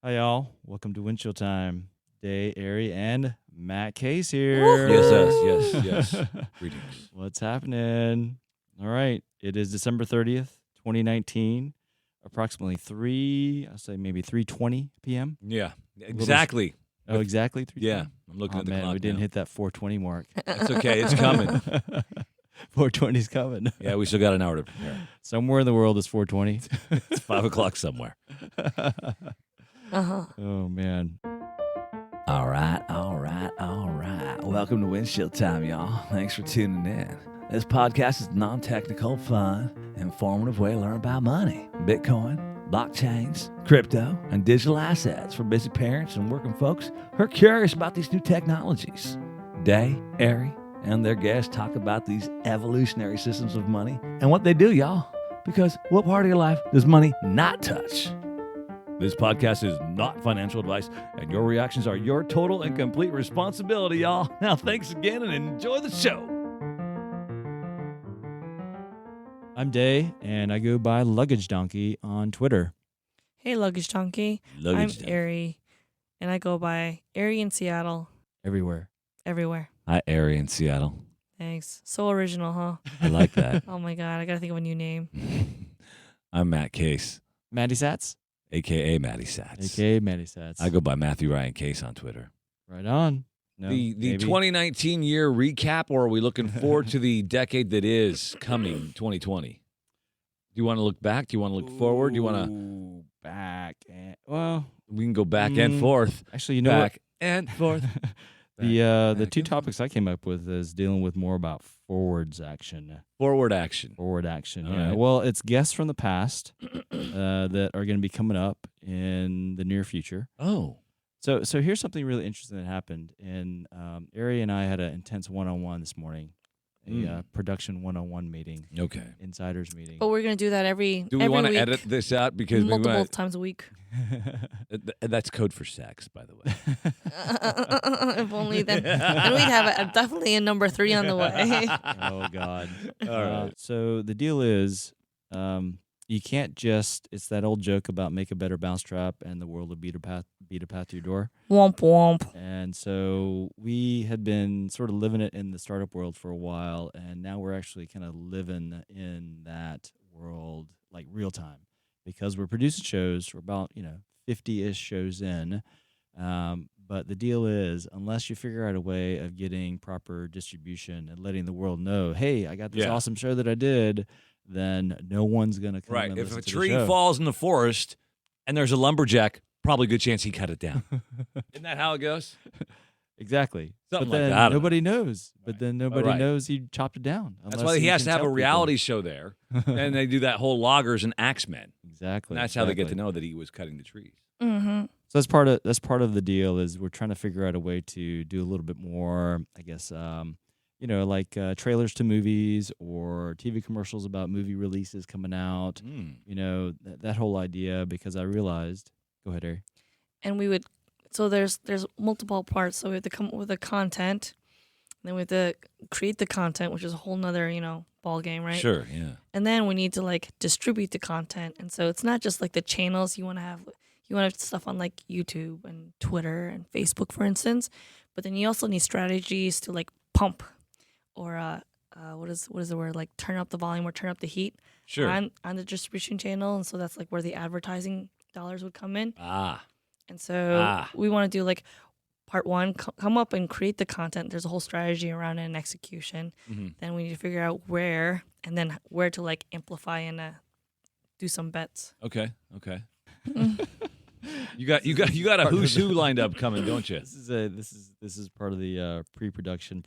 Hi, y'all. Welcome to Windshield Time. Dae, Arry, and Matt Case here. Yes. Greetings. What's happening? All right. It is December 30th, 2019, approximately 3:20 p.m. Yeah, exactly. Oh, exactly 3:20? Yeah, I'm looking at the clock we didn't now. hit that 4:20 mark. It's okay. It's coming. 4:20's coming. Yeah, we still got an hour to prepare. Somewhere in the world is 4:20. It's 5 o'clock somewhere. Oh, man. All right. Welcome to Windshield Time, y'all. Thanks for tuning in. This podcast is non-technical, fun, informative way to learn about money, Bitcoin, blockchains, crypto, and digital assets for busy parents and working folks who are curious about these new technologies. Dae, Arry, and their guests talk about these evolutionary systems of money and what they do, y'all. Because what part of your life does money not touch? This podcast is not financial advice, and your reactions are your total and complete responsibility, y'all. Now, thanks again, and enjoy the show. I'm Dae, and I go by Luggage Donkey on Twitter. Hey, Luggage Donkey. I'm Arry, and I go by Arry in Seattle. Everywhere. Everywhere. Hi, Arry in Seattle. Thanks. So original, huh? I like that. Oh, my God. I got to think of a new name. I'm Matt Case, Matty Sats? a.k.a. Matty Sats. A.k.a. Matty Sats. I go by Matthew Ryan Case on Twitter. Right on. No, The maybe. 2019 year recap, or are we looking forward to the decade that is coming, 2020? Do you want to look back? Do you want to look forward? Do you want to? Ooh, back and well, We can go back and forth. actually, you know Back and forth. the back two and topics I came up with is dealing with more about forward action. Forward action. All yeah. right. Well, it's guests from the past that are going to be coming up in the near future. Oh. So here's something really interesting that happened. And Arry and I had an intense one-on-one this morning, a production one-on-one meeting, Okay. insiders meeting. But we're going to do that every Do we want to edit this out? Because multiple times a week. That's code for sex, by the way. If only then we'd have definitely a number 3 on the way. Oh, God. All right. So the deal is you can't just, it's that old joke about make a better mousetrap and the world will beat a path to your door. Womp womp. And so we had been sort of living it in the startup world for a while, and now we're actually kind of living in that world like real time because we're producing shows. We're about, 50-ish shows in. But the deal is, unless you figure out a way of getting proper distribution and letting the world know, hey, I got this awesome show that I did, then no one's going to come and If listen a to tree the show. falls in the forest and there's a lumberjack, probably a good chance he cut it down. Isn't that how it goes? Exactly. Something but like then that. nobody knows. But then nobody Right. knows he chopped it down. That's unless why he has can to have a tell people. reality show there. And they do that whole loggers and axemen. Exactly. And that's how they get to exactly. know that he was cutting the trees. Mm-hmm. So that's part of the deal is we're trying to figure out a way to do a little bit more, I guess, like trailers to movies or TV commercials about movie releases coming out. That whole idea, because I realized. Go ahead, Arry. And we would, so there's multiple parts. So we have to come up with the content. Then we have to create the content, which is a whole nother, ball game, right? Sure, yeah. And then we need to distribute the content. And so it's not just the channels you want to have. You want to have stuff on YouTube and Twitter and Facebook, for instance. But then you also need strategies to pump or what is the word? Turn up the volume or turn up the heat. Sure. On the distribution channel. And so that's where the advertising dollars would come in. And so we want to do part 1, come up and create the content. There's a whole strategy around it and execution. Mm-hmm. Then we need to figure out where and then where to amplify and do some bets. Okay. You got a who's who lined up coming, don't you? This is part of the production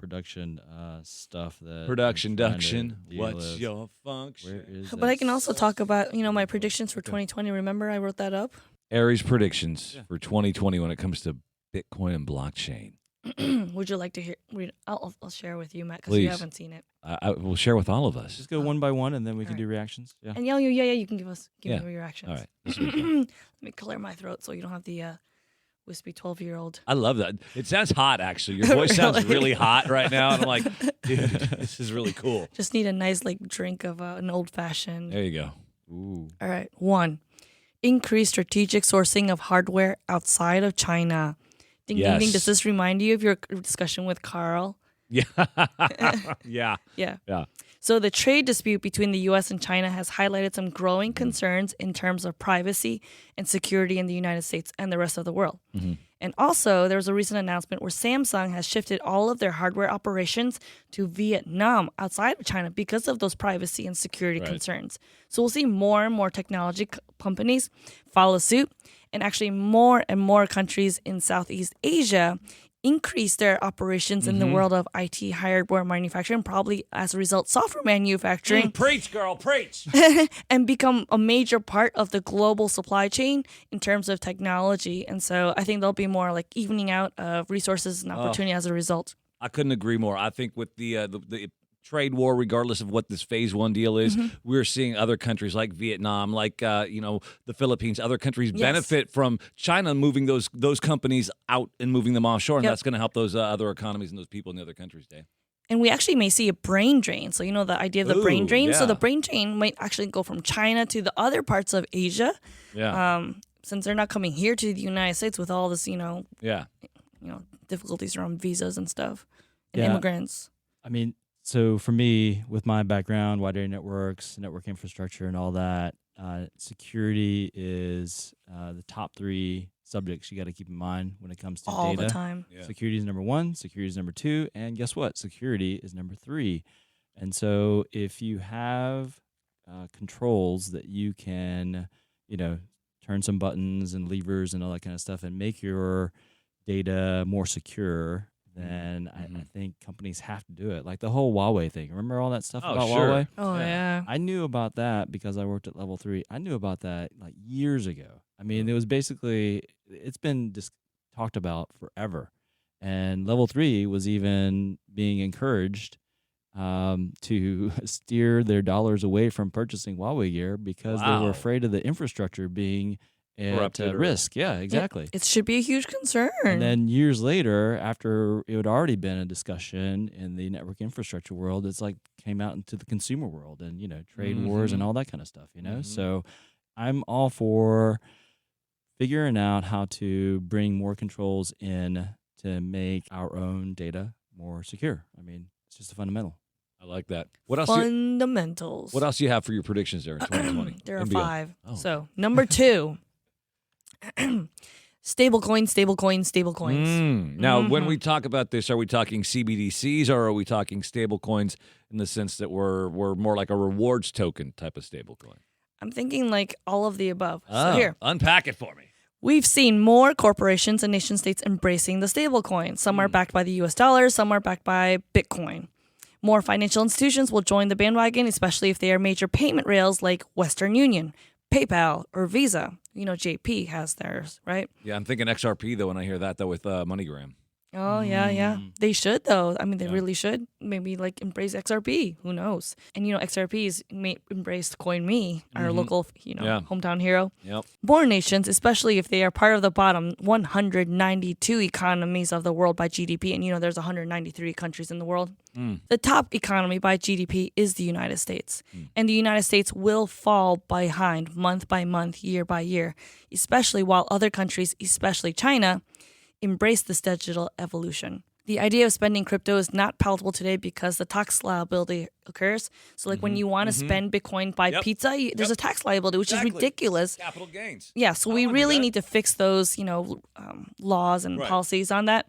stuff that Production. I'm trying to deal What's with. your function? Where is But that I can also talk about, my predictions for 2020. Remember I wrote that up? Arry's predictions for 2020 when it comes to Bitcoin and blockchain. Would you like to hear? I'll share with you, Matt, because Please. you haven't seen it. I will share with all of us. Just go one by one, and then we can All do reactions. Yeah. And you can give Yeah. me your reactions. All right. This will be fun. Let me clear my throat so you don't have the wispy 12-year-old. I love that. It sounds hot, actually. Your voice sounds Really? really hot right now. And I'm like, dude, this is really cool. Just need a nice drink of an old fashioned. There you go. Ooh. All right. 1. increase strategic sourcing of hardware outside of China. Ding, ding, ding. Yes. Does this remind you of your discussion with Carl? Yeah. Yeah. Yeah. Yeah. So the trade dispute between the U.S. and China has highlighted some growing concerns in terms of privacy and security in the United States and the rest of the world. And also, there was a recent announcement where Samsung has shifted all of their hardware operations to Vietnam outside of China because of those privacy and security concerns. So we'll see more and more technology companies follow suit, and actually more and more countries in Southeast Asia increase their operations in the world of IT hardware manufacturing, probably as a result software manufacturing, Preach, girl, preach. and become a major part of the global supply chain in terms of technology. And so I think there'll be more like evening out of resources and opportunity as a result. I couldn't agree more. I think with the trade war, regardless of what this phase one deal is, we're seeing other countries like Vietnam, like the Philippines, other countries benefit from China moving those companies out and moving them offshore, and that's going to help those other economies and those people in the other countries, Dave. And we actually may see a brain drain. So, the idea of the brain drain. Yeah. So the brain drain might actually go from China to the other parts of Asia. Yeah. Since they're not coming here to the United States with all this, Yeah. difficulties around visas and stuff and Yeah. immigrants. I mean, so for me, with my background, wide area networks, network infrastructure, and all that, security is the top 3 subjects you got to keep in mind when it comes to All data. the time. Yeah. Security is number 1, security is number 2, and guess what? Security is number 3. And so if you have controls that you can, turn some buttons and levers and all that kind of stuff and make your data more secure, then I think companies have to do it. Like the whole Huawei thing. Remember all that stuff about sure. Huawei? Oh, yeah. I knew about that because I worked at Level 3. I knew about that like years ago. I mean, it was basically, it's been just talked about forever. And Level 3 was even being encouraged to steer their dollars away from purchasing Huawei gear because they were afraid of the infrastructure being at risk. Yeah, exactly. It should be a huge concern. And then years later, after it had already been a discussion in the network infrastructure world, it's like came out into the consumer world and, trade wars and all that kind of stuff, So I'm all for figuring out how to bring more controls in to make our own data more secure. I mean, it's just a fundamental. I like that. What else? Fundamentals. What else do you have for your predictions there in 2020? There are and beyond? 5. Oh. So, number 2. Stablecoins. Now, when we talk about this, are we talking CBDCs or are we talking stablecoins in the sense that we're more like a rewards token type of stablecoin? I'm thinking like all of the above. Oh, So here, unpack it for me. we've seen more corporations and nation states embracing the stablecoin. Some are backed by the US dollar, some are backed by Bitcoin. More financial institutions will join the bandwagon, especially if they are major payment rails like Western Union, PayPal, or Visa. JP has theirs, right? Yeah, I'm thinking XRP, though, when I hear that, though, with MoneyGram. Oh, yeah. They should, though. I mean, they really should. Maybe, embrace XRP. Who knows? And, XRP's embraced CoinMe, our local, hometown hero. Yep. More nations, especially if they are part of the bottom 192 economies of the world by GDP, and, there's 193 countries in the world. The top economy by GDP is the United States. And the United States will fall behind month by month, year by year, especially while other countries, especially China, embrace this digital evolution. The idea of spending crypto is not palatable today because the tax liability occurs. So, when you want to spend Bitcoin, buy pizza, there's a tax liability, which is ridiculous. Capital gains. Yeah, so we really need to fix those, laws and policies on that.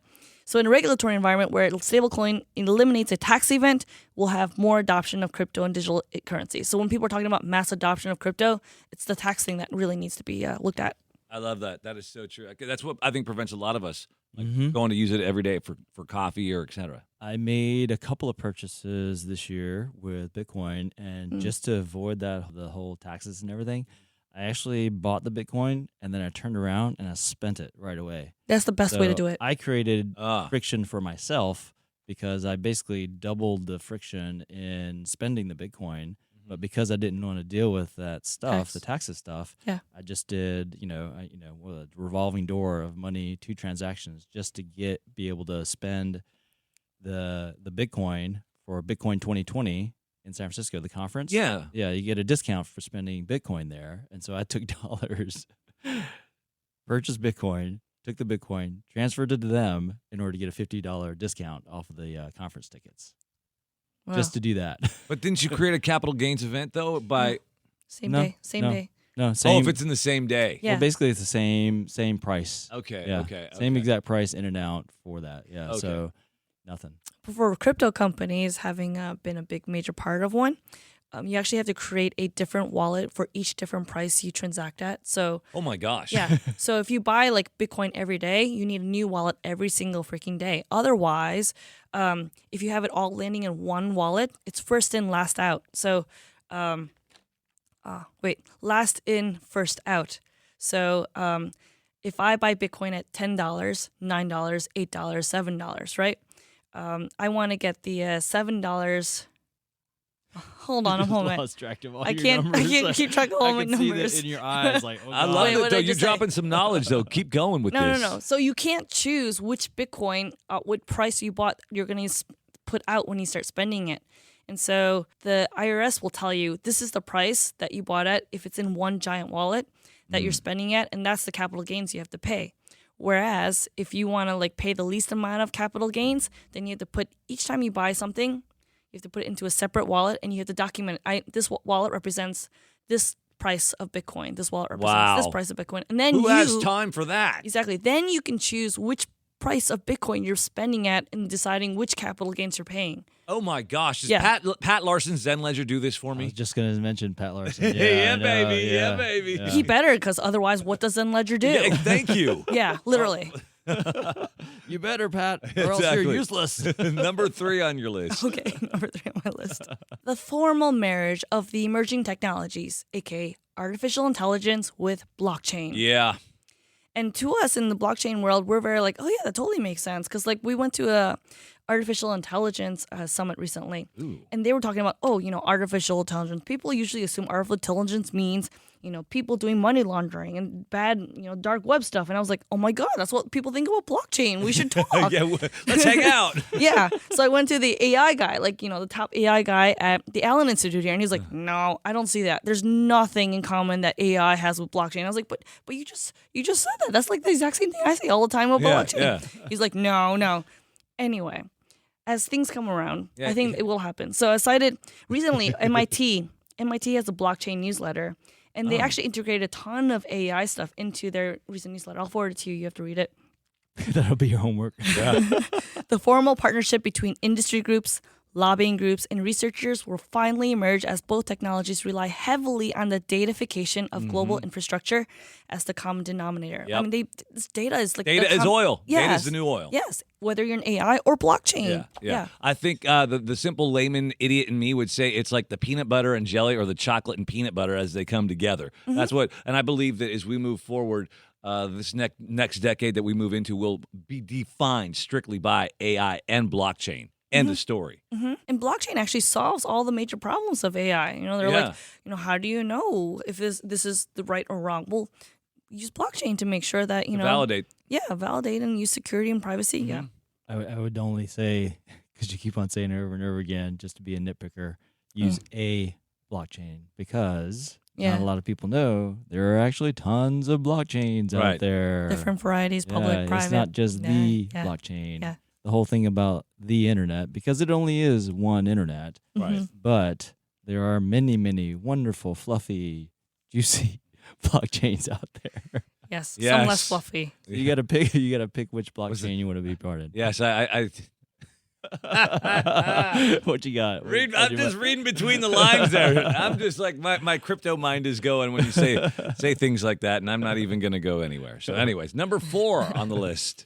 So, in a regulatory environment where stablecoin eliminates a tax event, we'll have more adoption of crypto and digital currency. So, when people are talking about mass adoption of crypto, it's the tax thing that really needs to be looked at. I love that. That is so true. That's what I think prevents a lot of us going to use it every day for coffee or et cetera. I made a couple of purchases this year with Bitcoin, and just to avoid the whole taxes and everything, I actually bought the Bitcoin and then I turned around and I spent it right away. That's the best way to do it. I created friction for myself because I basically doubled the friction in spending the Bitcoin. But because I didn't want to deal with that stuff, the taxes stuff, I just did, a revolving door of money, 2 transactions, just to be able to spend the Bitcoin for Bitcoin 2020 in San Francisco, the conference. Yeah. Yeah, you get a discount for spending Bitcoin there. And so I took dollars, purchased Bitcoin, took the Bitcoin, transferred it to them in order to get a $50 discount off of the conference tickets. Wow. Just to do that. But didn't you create a capital gains event though? By Same No, day. Same no. day. No, same. oh, if it's in the same day. Yeah. Well, basically it's the same price. Okay. Yeah. Okay. Same okay. exact price in and out for that. Yeah. Okay. So nothing. For crypto companies, having been a big major part of one, you actually have to create a different wallet for each different price you transact at. So Oh my gosh. yeah, so if you buy like Bitcoin every day, you need a new wallet every single freaking day. Otherwise, if you have it all landing in one wallet, it's first in, last out. So, last in, first out. So if I buy Bitcoin at $10, $9, $8, $7, right? I want to get the $7. Hold on a moment. Lost track of all I your can't numbers. keep track of all my I can see numbers. that in your eyes. Like, oh, I God. love Wait, it what though. did I You're just say? dropping some knowledge though. Keep going with this. No. So you can't choose which Bitcoin, what price you bought, you're going to put out when you start spending it. And so the IRS will tell you this is the price that you bought at if it's in one giant wallet that you're spending at, and that's the capital gains you have to pay. Whereas if you want to like pay the least amount of capital gains, then you have to put each time you buy something, you have to put it into a separate wallet, and you have to document this wallet represents this price of Bitcoin. This wallet represents this Wow. price of Bitcoin, and then Who has time for that? exactly. Then you can choose which price of Bitcoin you're spending at and deciding which capital gains you're paying. Oh my gosh. Does Yeah. Pat Larson's Zen Ledger do this for I was me? just going to mention Pat Larson. Yeah, I know, baby. Yeah, baby. yeah. He better, because otherwise, what does Zen Ledger do? Yeah, thank you. Yeah, literally. You better, Pat, or else you're Exactly. useless. Number 3 on your list. Okay, number 3 on my list. The formal marriage of the emerging technologies, aka artificial intelligence with blockchain. Yeah. And to us in the blockchain world, we're very like, oh yeah, that totally makes sense. Because like we went to a artificial intelligence summit recently, and they were talking about, artificial intelligence. People usually assume artificial intelligence means, people doing money laundering and bad, dark web stuff. And I was like, oh my God, that's what people think about blockchain. We should talk. Yeah, let's hang out. Yeah. So I went to the AI guy, the top AI guy at the Allen Institute here, and he's like, "No, I don't see that. There's nothing in common that AI has with blockchain." I was like, "But you just said that. That's like the exact same thing I say all the time about blockchain." yeah. He's like, "No." Anyway, as things come around, Yeah, I think it will happen. So I cited recently MIT has a blockchain newsletter, and they actually integrated a ton of AI stuff into their recent newsletter. I'll forward it to you. You have to read it. That'll be your homework. The formal partnership between industry groups, lobbying groups, and researchers will finally emerge as both technologies rely heavily on the datafication of global infrastructure as the common denominator. Yep. I mean, this data is like Data is oil. Data Yes. is the new oil. Yes, whether you're in AI or blockchain. Yeah. I think the simple layman idiot in me would say it's like the peanut butter and jelly or the chocolate and peanut butter as they come together. That's what, and I believe that as we move forward, this next decade that we move into will be defined strictly by AI and blockchain. End of story. And blockchain actually solves all the major problems of AI. They're Yeah. like, how do you know if this is the right or wrong? Well, use blockchain to make sure that, Validate. Yeah, validate and use security and privacy. Yeah. I would only say, because you keep on saying it over and over again, just to be a nitpicker, use a blockchain, because not a lot of people know there are actually tons of blockchains out Right. there. Different varieties, public, private. It's not just the Yeah. blockchain. Yeah. The whole thing about the internet, because it only is one internet, Right. but there are many, many wonderful, fluffy, juicy blockchains out there. Yes, some Yes. less fluffy. You gotta pick. You gotta pick which blockchain you want to be part of. Yes, What you got? I'm just reading between the lines there. I'm just like my crypto mind is going when you say things like that, and I'm not even going to go anywhere. So, anyways, number 4 on the list.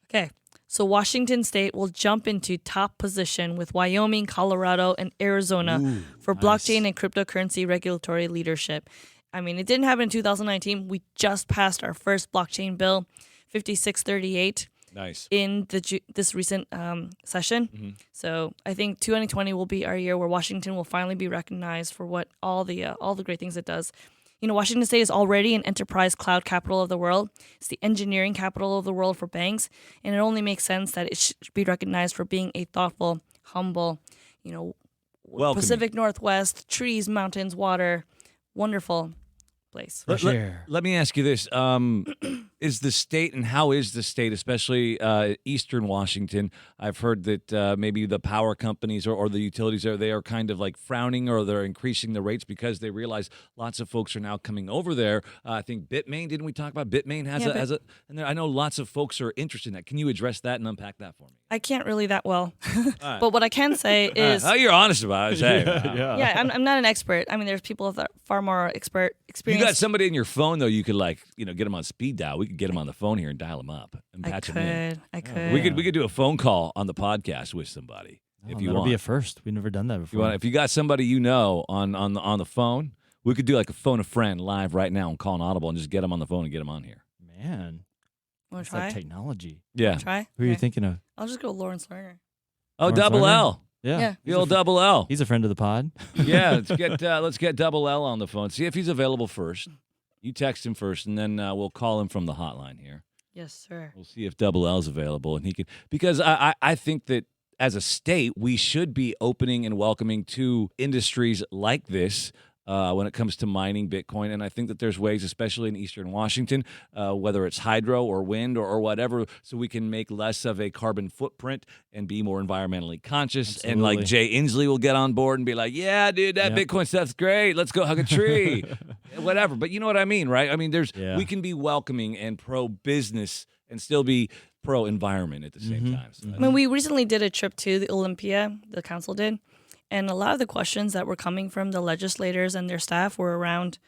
Okay, so Washington State will jump into top position with Wyoming, Colorado, and Arizona for blockchain and cryptocurrency regulatory leadership. I mean, it didn't happen in 2019. We just passed our first blockchain bill, 5638. Nice. In this recent session. So I think 2020 will be our year where Washington will finally be recognized for what all the great things it does. Washington State is already an enterprise cloud capital of the world. It's the engineering capital of the world for banks, and it only makes sense that it should be recognized for being a thoughtful, humble, Welcoming. Pacific Northwest, trees, mountains, water, wonderful place. Let me ask you this: is the state, and how is the state, especially Eastern Washington? I've heard that maybe the power companies or the utilities they are kind of like frowning, or they're increasing the rates because they realize lots of folks are now coming over there. I think Bitmain, didn't we talk about Bitmain has a and I know lots of folks are interested in that. Can you address that and unpack that for me? I can't really that well, Right. but what I can say is, Oh, you're honest about it. Hey, wow. yeah, I'm not an expert. I mean, there's people that are far more experience. You got somebody in your phone though. You could get them on speed dial. We could get them on the phone here and dial them up and patch them in. I could. We could do a phone call on the podcast with somebody if you that'll want. be a first. We've never done that before. If you got somebody on the phone, we could do like a phone a friend live right now and call an audible and just get them on the phone and get them on here. Man, Want it's to try? like technology. Yeah. Try? Who are you Okay. thinking of? I'll just go Lawrence Lerner. Oh, Lawrence double Lerner? L. Yeah. The old double L. He's a friend of the pod. Yeah. Let's get double L on the phone. See if he's available first. You text him first, and then we'll call him from the hotline here. Yes, sir. We'll see if Double L's available, and he can, because I think that as a state we should be opening and welcoming to industries like this when it comes to mining Bitcoin, and I think that there's ways, especially in Eastern Washington, whether it's hydro or wind or whatever, so we can make less of a carbon footprint and be more environmentally conscious. Absolutely. And like Jay Inslee will get on board and be like, "Yeah, dude, that Bitcoin stuff's great. Let's go hug a tree." Whatever, but you know what I mean, right? I mean, we can be welcoming and pro-business and still be pro-environment at the same time. So I mean, we recently did a trip to the Olympia, the council did, and a lot of the questions that were coming from the legislators and their staff were around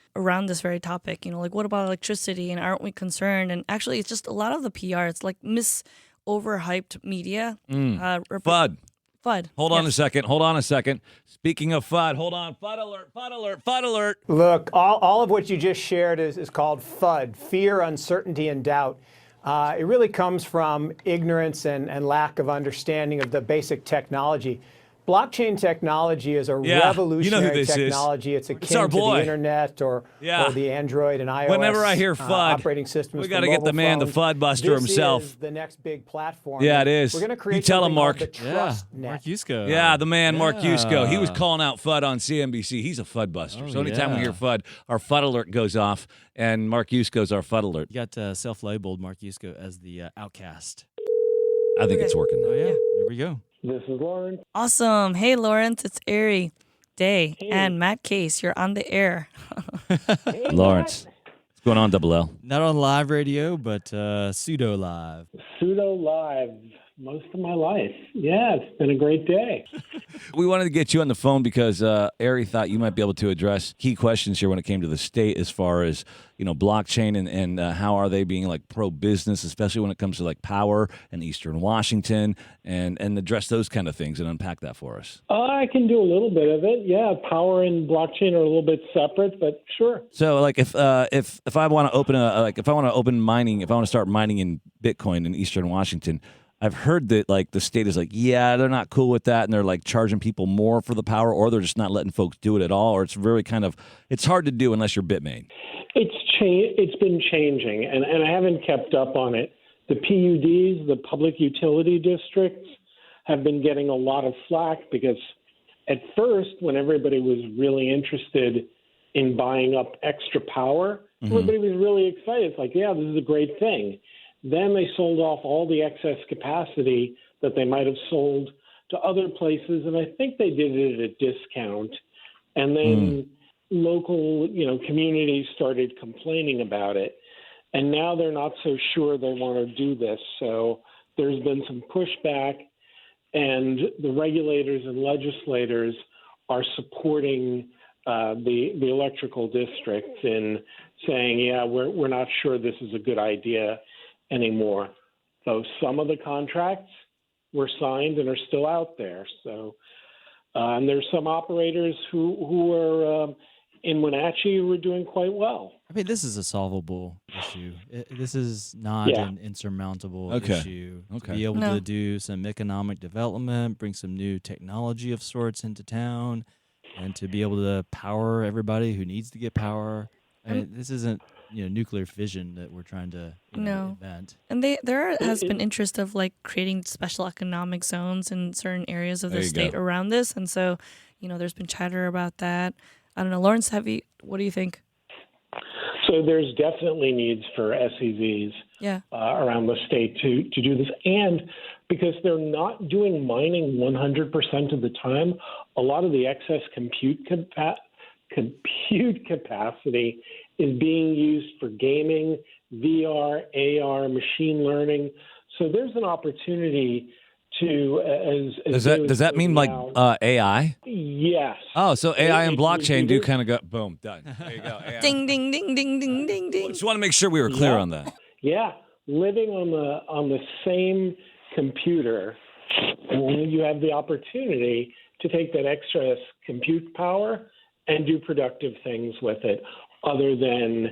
this very topic. You know, like, what about electricity, and aren't we concerned? And actually, it's just a lot of the PR. It's like overhyped media. FUD. FUD. Hold on a second. Speaking of FUD, hold on. FUD alert, FUD alert, FUD alert. Look, all of what you just shared is called FUD, fear, uncertainty, and doubt. It really comes from ignorance and lack of understanding of the basic technology. Blockchain technology is a revolutionary technology. It's akin our to the boy. internet or the Android and iOS Whenever I hear FUD, operating systems. we got to get the man, the FUD buster himself. This is the next big platform. Yeah, it is. We're going to create You tell him, something called Mark. the Trust Net. Mark Yusko. Yeah, the man, Mark Yusko. He was calling out FUD on CNBC. He's a FUD buster. Oh, So anytime we yeah. hear FUD, our FUD alert goes off, and Mark Yusko's our FUD alert. You got self-labeled Mark Yusko as the outcast. I think it's working. Oh, yeah. Yeah. There we go. This is Lawrence. Awesome. Hey, Lawrence, it's Arry, Dae, and Matt Case. You're on the air. Hey, Lawrence. What's going on, Double L? Not on live radio, but pseudo live. Pseudo live most of my life. Yeah, it's been a great day. We wanted to get you on the phone because Arry thought you might be able to address key questions here when it came to the state as far as, blockchain and how are they being like pro-business, especially when it comes to like power in Eastern Washington and address those kind of things and unpack that for us. I can do a little bit of it. Yeah, power and blockchain are a little bit separate, but sure. So like if I want to open mining, if I want to start mining in Bitcoin in Eastern Washington, I've heard that like the state is like, yeah, they're not cool with that, and they're like charging people more for the power, or they're just not letting folks do it at all, or it's very it's hard to do unless you're Bitmain. It's been changing, and I haven't kept up on it. The PUDs, the public utility districts, have been getting a lot of flack because at first, when everybody was really interested in buying up extra power, everybody was really excited. It's like, yeah, this is a great thing. Then they sold off all the excess capacity that they might have sold to other places, and I think they did it at a discount. And then local, communities started complaining about it, and now they're not so sure they want to do this. So there's been some pushback, and the regulators and legislators are supporting the electrical districts in saying, yeah, we're not sure this is a good idea anymore. So some of the contracts were signed and are still out there. So and there's some operators who are in Wenatchee who are doing quite well. I mean, this is a solvable issue. This is not an insurmountable issue. To be able to do some economic development, bring some new technology of sorts into town, and to be able to power everybody who needs to get power. I mean, this isn't nuclear fission that we're trying to No. invent. And there has been interest of like creating special economic zones in certain areas of There the you state go. around this, and so there's been chatter about that. I don't know, Lawrence. What do you think? So there's definitely needs for SEZs Yeah. around the state to do this. And because they're not doing mining 100% of the time, a lot of the excess compute capacity is being used for gaming, VR, AR, machine learning. So there's an opportunity to, Does that mean like AI? Yes. Oh, so AI and It- blockchain it- do kind of go boom, done. There you go. AI. Ding ding ding ding ding ding ding. Just want to make sure we were clear Yeah. on that. Yeah, living on the same computer, you have the opportunity to take that extra compute power and do productive things with it, other than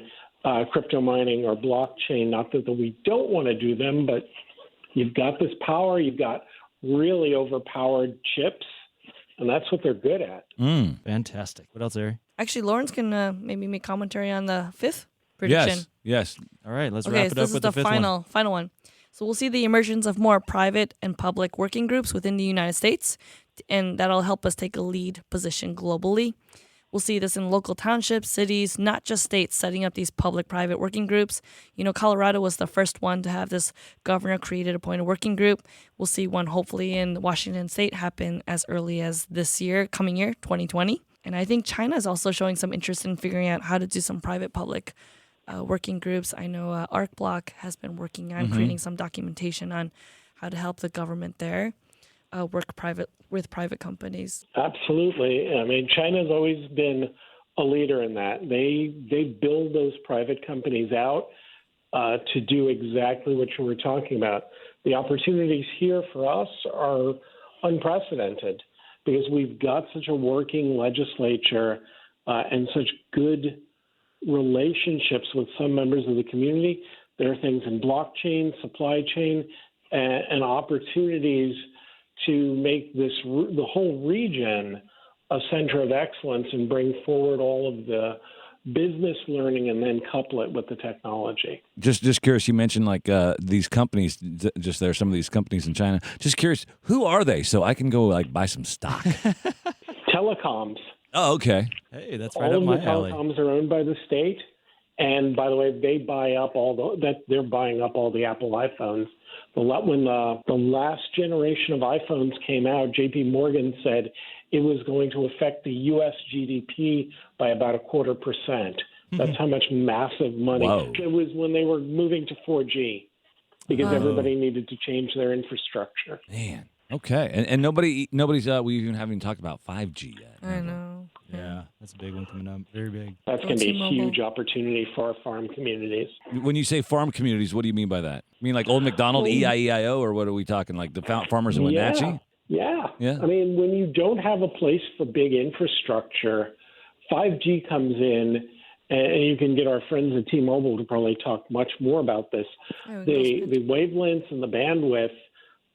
crypto mining or blockchain. Not that we don't want to do them, but you've got this power, you've got really overpowered chips, and that's what they're good at. Fantastic. What else, Arry? Actually, Lawrence can maybe make commentary on the fifth prediction. Yes. All right, let's Okay, wrap it so up this is with the the fifth one. final one. So we'll see the emergence of more private and public working groups within the United States, and that'll help us take a lead position globally. We'll see this in local townships, cities, not just states, setting up these public-private working groups. Colorado was the first one to have this governor-created appointed working group. We'll see one hopefully in Washington State happen as early as this year, coming year, 2020. And I think China is also showing some interest in figuring out how to do some private-public working groups. I know ArcBlock has been working on creating some documentation on how to help the government there work with private companies. Absolutely. I mean, China's always been a leader in that. They build those private companies out to do exactly what you were talking about. The opportunities here for us are unprecedented because we've got such a working legislature and such good relationships with some members of the community. There are things in blockchain, supply chain, and opportunities to make the whole region a center of excellence and bring forward all of the business learning and then couple it with the technology. Just curious, you mentioned like these companies, just there are some of these companies in China. Just curious, who are they so I can go like buy some stock? Telecoms. Oh, okay. Hey, that's right All up of my the alley. telecoms are owned by the state. And by the way, they buy up they're buying up all the Apple iPhones. When the last generation of iPhones came out, J.P. Morgan said it was going to affect the U.S. GDP by about 0.25%. That's how much massive money. Whoa. It was when they were moving to 4G because everybody needed to change their infrastructure. Man. Okay. And nobody's we even haven't even talked about 5G yet. I know. Yeah, that's a big one coming up. Very big. That's going to be a T-Mobile. huge opportunity for our farm communities. When you say farm communities, what do you mean by that? You mean like old McDonald, EIEIO, or what are we talking? Like the farmers in Wenatchee? Yeah. Yeah. I mean, when you don't have a place for big infrastructure, 5G comes in, and you can get our friends at T-Mobile to probably talk much more about this. The wavelengths and the bandwidth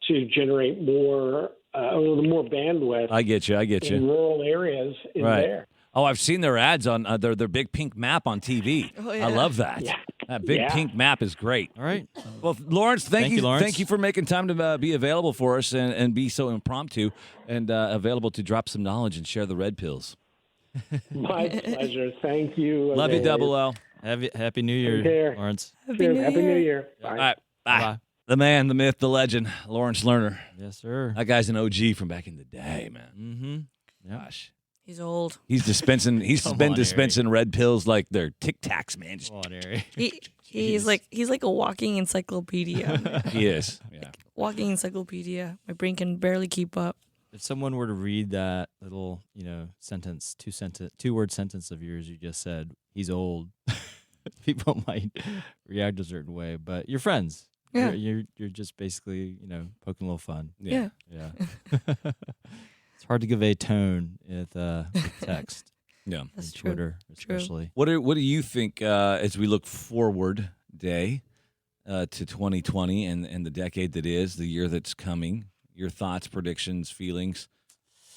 to generate more bandwidth. I get you. in rural areas is there. Oh, I've seen their ads on their big pink map on TV. Oh, yeah. I love that. Yeah. That big Yeah. pink map is great. All right. Well, Lawrence, thank you, Lawrence. thank you for making time to be available for us and be so impromptu and available to drop some knowledge and share the red pills. My pleasure. Thank you. Love you, as Double always. L. Happy New Year, care. Lawrence. Cheers. Happy New Year. Bye. All right, bye. Bye. The man, the myth, the legend, Lawrence Lerner. Yes, sir. That guy's an OG from back in the day, man. Mm-hmm. Yep. Gosh. He's old. He's dispensing. He's Come been on, dispensing red pills like they're Tic Tacs, man. Just- Come on, Arry. He's like a walking encyclopedia. man. he is. Yeah. Walking encyclopedia. My brain can barely keep up. If someone were to read that little, sentence, two-word sentence of yours you just said, he's old, people might react a certain way. But you're friends. Yeah. You're just basically, poking a little fun. Yeah. Yeah. It's hard to give a tone with text. Yeah. That's and true. Twitter, True. especially. What do you think as we look forward, Dae, to 2020 and the decade that is, the year that's coming? Your thoughts, predictions, feelings,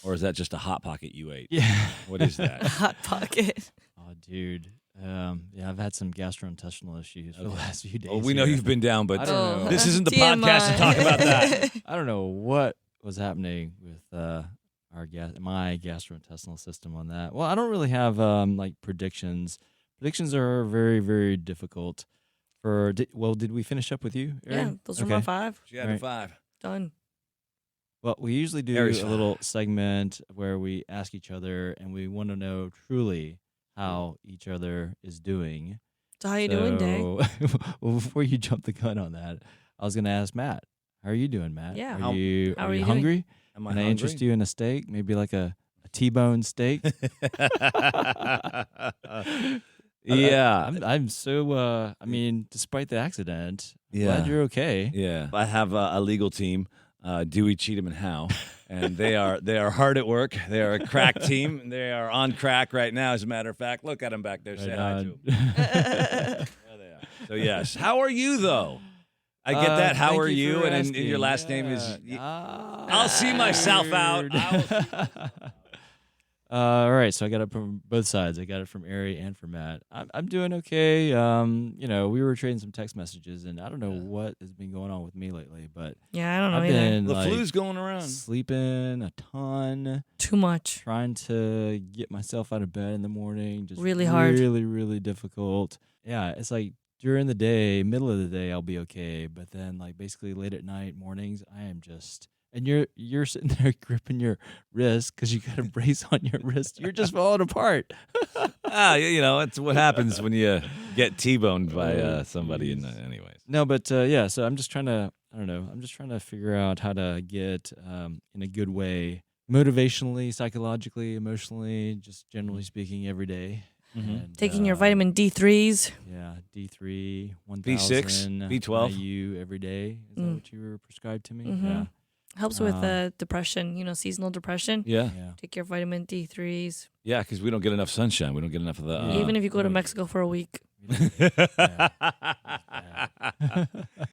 or is that just a hot pocket you ate? Yeah. What is that? Hot pocket. Oh, dude. Yeah, I've had some gastrointestinal issues for the last few days. Oh, we know here. you've been down, but I don't know. this isn't the TMI. podcast to talk about that. I don't know what was happening with my gastrointestinal system on that. Well, I don't really have like predictions. Predictions are very, very difficult. Did we finish up with you, Arry? Yeah, those are my 5. She had Right. 5. Done. Well, we usually do Arry's a fine. little segment where we ask each other, and we want to know truly how each other is doing. So how you doing, Dae? Well, before you jump the gun on that, I was going to ask Matt. How are you doing, Matt? Yeah. Are How you are you doing? hungry? Am I Can I interest hungry? you in a steak? Maybe like a T-bone steak? Yeah. I'm so. I mean, despite the accident, I'm Yeah. glad you're okay. Yeah, I have a legal team, Dewey, Cheatham, and Howe, and they are hard at work. They are a crack team. They are on crack right now. As a matter of fact, look at them back there. Say hi to them. There they are. So yes, how are you though? I get that. How Thank are you? for And asking. your last name is. Yeah. I'll see myself out. All right, so I got it from both sides. I got it from Arry and from Matt. I'm doing okay. We were trading some text messages, and I don't know what has been going on with me lately, but Yeah, I don't know I've either. been The like, flu's going around. sleeping a ton, Too much. trying to get myself out of bed in the morning. Just Really hard. really, really difficult. Yeah, it's like during the day, middle of the day, I'll be okay, but then like basically late at night, mornings, I am just. And you're sitting there gripping your wrist because you got a brace on your wrist. You're just falling apart. It's what happens when you get T-boned by somebody. Anyways. No, but so I'm just trying to. I don't know. I'm just trying to figure out how to get in a good way, motivationally, psychologically, emotionally, just generally speaking, every day. And, Taking your vitamin D3s. Yeah, D3, 1000 B6, B12. IU every day. Is that what you were prescribed to me? Mhm. Yeah. Helps with depression, seasonal depression. Yeah, Yeah. Take your vitamin D3s. yeah, because we don't get enough sunshine. We don't get enough of the. Even if you go to Mexico for a week.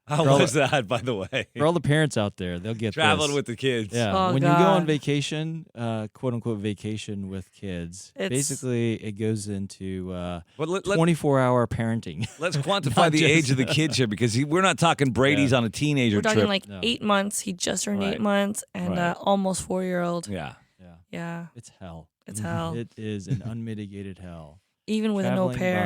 How was that, by the way? For all the parents out there, they'll get Traveling this. with the kids. Yeah, Oh, when you go on God. vacation, quote unquote vacation with kids, It's- basically it goes into But 24-hour parenting. let's quantify Not the just- age of the kid here because we're not talking Brady's on a teenager We're talking trip. like No. 8 months. He just turned Right. 8 months and Right. almost 4-year-old. Yeah. Yeah, Yeah, it's hell. it's hell. It is an unmitigated hell. Even with an au Traveling pair.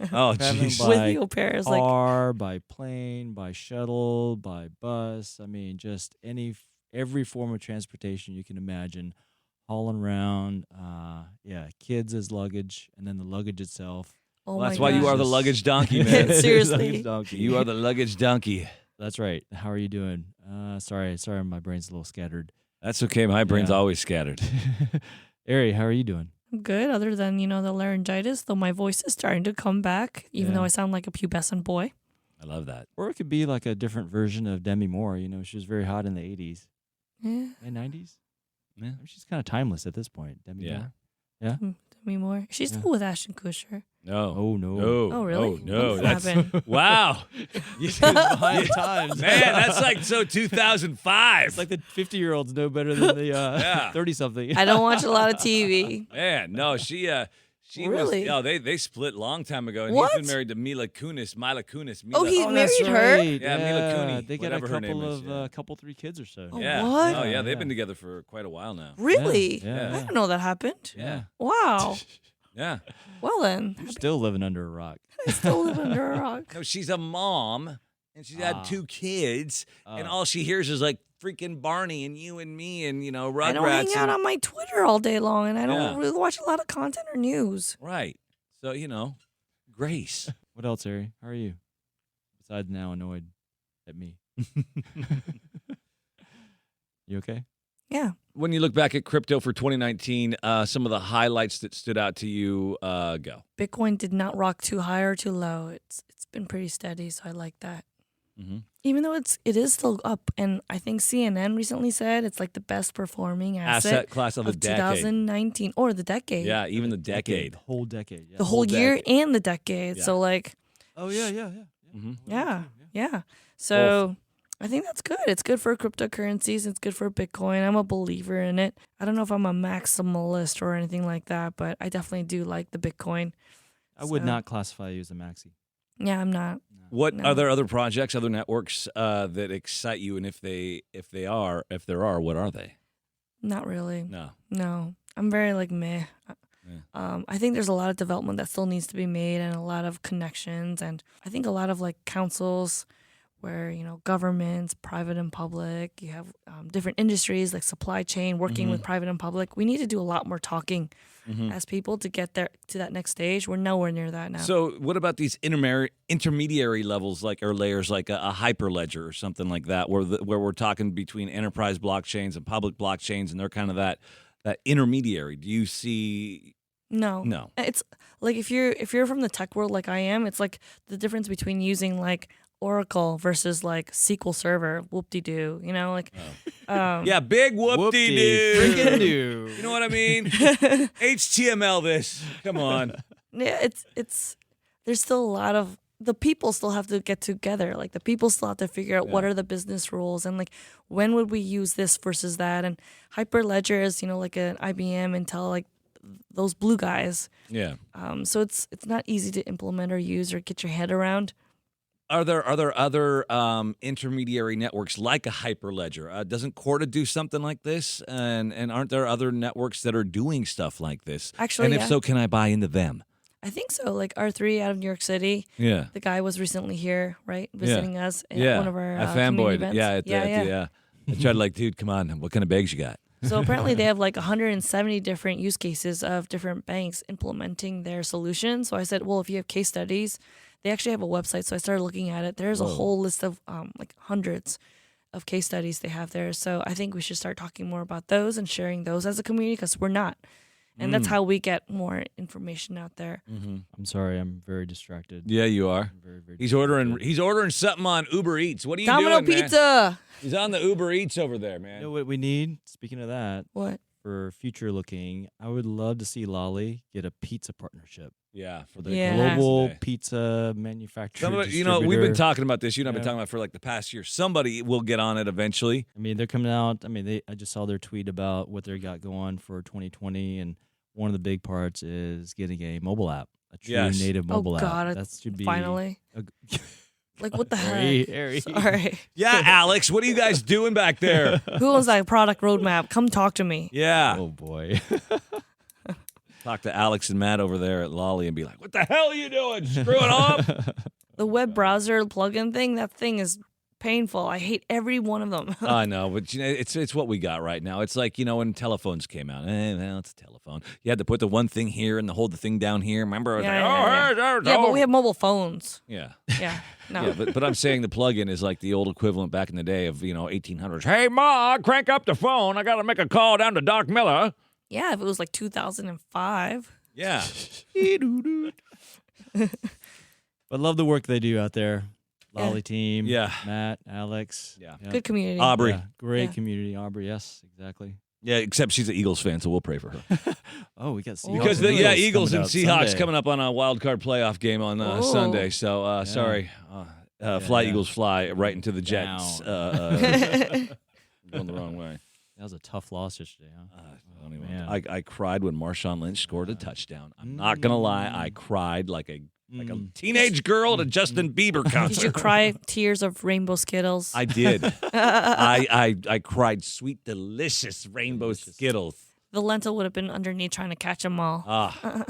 by Oh, Traveling jeez. by- With the au pair is like, car, by plane, by shuttle, by bus. I mean, just every form of transportation you can imagine, hauling around. Kids as luggage, and then the luggage itself. oh Well, my that's why you gosh. are the luggage donkey, man. Seriously. Luggage donkey. You are the luggage donkey. That's right. How are you doing? Sorry, my brain's a little scattered. That's okay. My brain's Yeah. always scattered. Arry, how are you doing? I'm good, other than, the laryngitis, though my voice is starting to come back, even Yeah. though I sound like a pubescent boy. I love that. Or it could be like a different version of Demi Moore. She was very hot in the 80s Yeah, and 90s. Yeah. She's kind of timeless at this point. Demi Yeah. Moore. Demi Moore. She's Yeah. still with Ashton Kutcher. No. Oh, no. No. Oh, really? Oh, no. When did that That's happen? wow. Behind times. Man, that's like so 2005. It's like the 50-year-olds know better than the Yeah. 30-something. I don't watch a lot of TV. Man, no, she Really? was. Oh, they split a long time ago, and What? he's been married to Mila Kunis. Oh, he Oh, married that's her? right. Yeah, Mila Kunis, They got a whatever her name couple is, of yeah. couple 3 kids or so. Oh, Yeah. what? Oh, yeah. Yeah, They've yeah. been together for quite a while now. Really? Yeah. I didn't know that happened. Yeah. Wow. Yeah. Well then, You're still living under a rock. I still live under a rock. No, she's a mom, and she's had 2 kids, and Oh. all she hears is like freaking Barney and you and me and Rugrats. I don't hang out and- on my Twitter all day long, and I don't Yeah. really watch a lot of content or news. Right. So Grace. What else, Arry? How are you? Besides now annoyed at me. You okay? Yeah. When you look back at crypto for 2019, some of the highlights that stood out to you, go. Bitcoin did not rock too high or too low. It's been pretty steady, so I like that. Mm-hmm. Even though it is still up, and I think CNN recently said it's like the best performing asset Class of the of decade. 2019 or the decade. Yeah, even the decade. The whole decade. Yeah. The whole year and the decade. Yeah. So like, Oh, yeah. Mm-hmm. yeah. So I think that's good. It's good for cryptocurrencies. It's good for Bitcoin. I'm a believer in it. I don't know if I'm a maximalist or anything like that, but I definitely do like the Bitcoin. I would So, not classify you as a maxi. Yeah, I'm not. What No. are there other projects, other networks that excite you? And if there are, what are they? Not really. No. No. I'm very like meh. I think there's a lot of development that still needs to be made and a lot of connections. And I think a lot of like councils where, governments, private and public, you have different industries like supply chain working with private and public. We need to do a lot more talking as people to get there to that next stage. We're nowhere near that now. So what about these intermediary levels or layers like a hyperledger or something like that where we're talking between enterprise blockchains and public blockchains and they're kind of that intermediary? Do you see No. It's like if you're from the tech world like I am, it's like the difference between using like Oracle versus like SQL Server, whoop-de-doo, Yeah, big whoop-de-doo. Freaking do. You know what I mean? HTML this. Come on. Yeah, it's there's still a lot of the people still have to get together. Like the people still have to figure out what are the business rules and like when would we use this versus that. And Hyperledger is, like an IBM, Intel, like those blue guys. Yeah. So it's not easy to implement or use or get your head around. Are there other intermediary networks like a Hyperledger? Doesn't Corda do something like this? And aren't there other networks that are doing stuff like this? Actually, and if yeah. so, can I buy into them? I think so. Like R3 out of New York City. Yeah. The guy was recently here, right? Visiting us at one of our I community fanboyed. events. Yeah. I tried like, dude, come on. What kind of bags you got? So apparently they have like 170 different use cases of different banks implementing their solution. So I said, well, if you have case studies, they actually have a website. So I started looking at it. There's a whole list of like hundreds of case studies they have there. So I think we should start talking more about those and sharing those as a community because we're not. And that's how we get more information out there. I'm sorry, I'm very distracted. Yeah, you are. I'm very, very He's distracted. ordering something on Uber Eats. What are you Domino doing, man? Pizza. He's on the Uber Eats over there, man. You know what we need? Speaking of that, What? for future looking, I would love to see Lolly get a pizza partnership Yeah, for the Yeah. global Today. pizza manufacturer. We've been talking about this. You and I've been Yeah. talking about it for like the past year. Somebody will get on it eventually. I mean, they're coming out. I mean, I just saw their tweet about what they got going for 2020, and one of the big parts is getting a mobile app, a true Yes. native mobile Oh God! app. That should be finally. a- Like what the Arry, heck? Arry. Sorry. Yeah, Alex, what are you guys doing back there? Who owns that product roadmap? Come talk to me. Yeah. Oh boy. Talk to Alex and Matt over there at Lolly and be like, what the hell are you doing? Screwing up? The web browser plugin thing. That thing is painful. I hate every one of them. I know, but it's what we got right now. It's like, when telephones came out. Well, it's a telephone. You had to put the one thing here and hold the thing down here. Remember? I was Yeah, but we have mobile phones. Yeah. Yeah. No. Yeah, but I'm saying the plug-in is like the old equivalent back in the day of, 1800s. Hey, Ma, crank up the phone. I got to make a call down to Doc Miller. Yeah, if it was like 2005. Yeah. But love the work they do out there. Lolly team. Yeah. Matt, Alex. Yeah. Yep. Good community. Aubrey. Yeah, great Yeah. community. Aubrey, yes, exactly. Yeah, except she's an Eagles fan, so we'll pray for her. Oh, we got Seahawks. Because and Eagles and coming Seahawks out Sunday. coming up on a wild card playoff game on Oh. Sunday. So sorry, fly Yeah. Eagles fly right into the Jets. Down. Going the wrong way. That was a tough loss yesterday, huh? I don't even- man. I cried when Marshawn Lynch scored a touchdown. I'm not gonna lie, I cried like a teenage girl at a Justin Bieber concert. Did you cry tears of rainbow Skittles? I did. I cried sweet, delicious rainbow Skittles. The lentil would have been underneath trying to catch them all. Ah,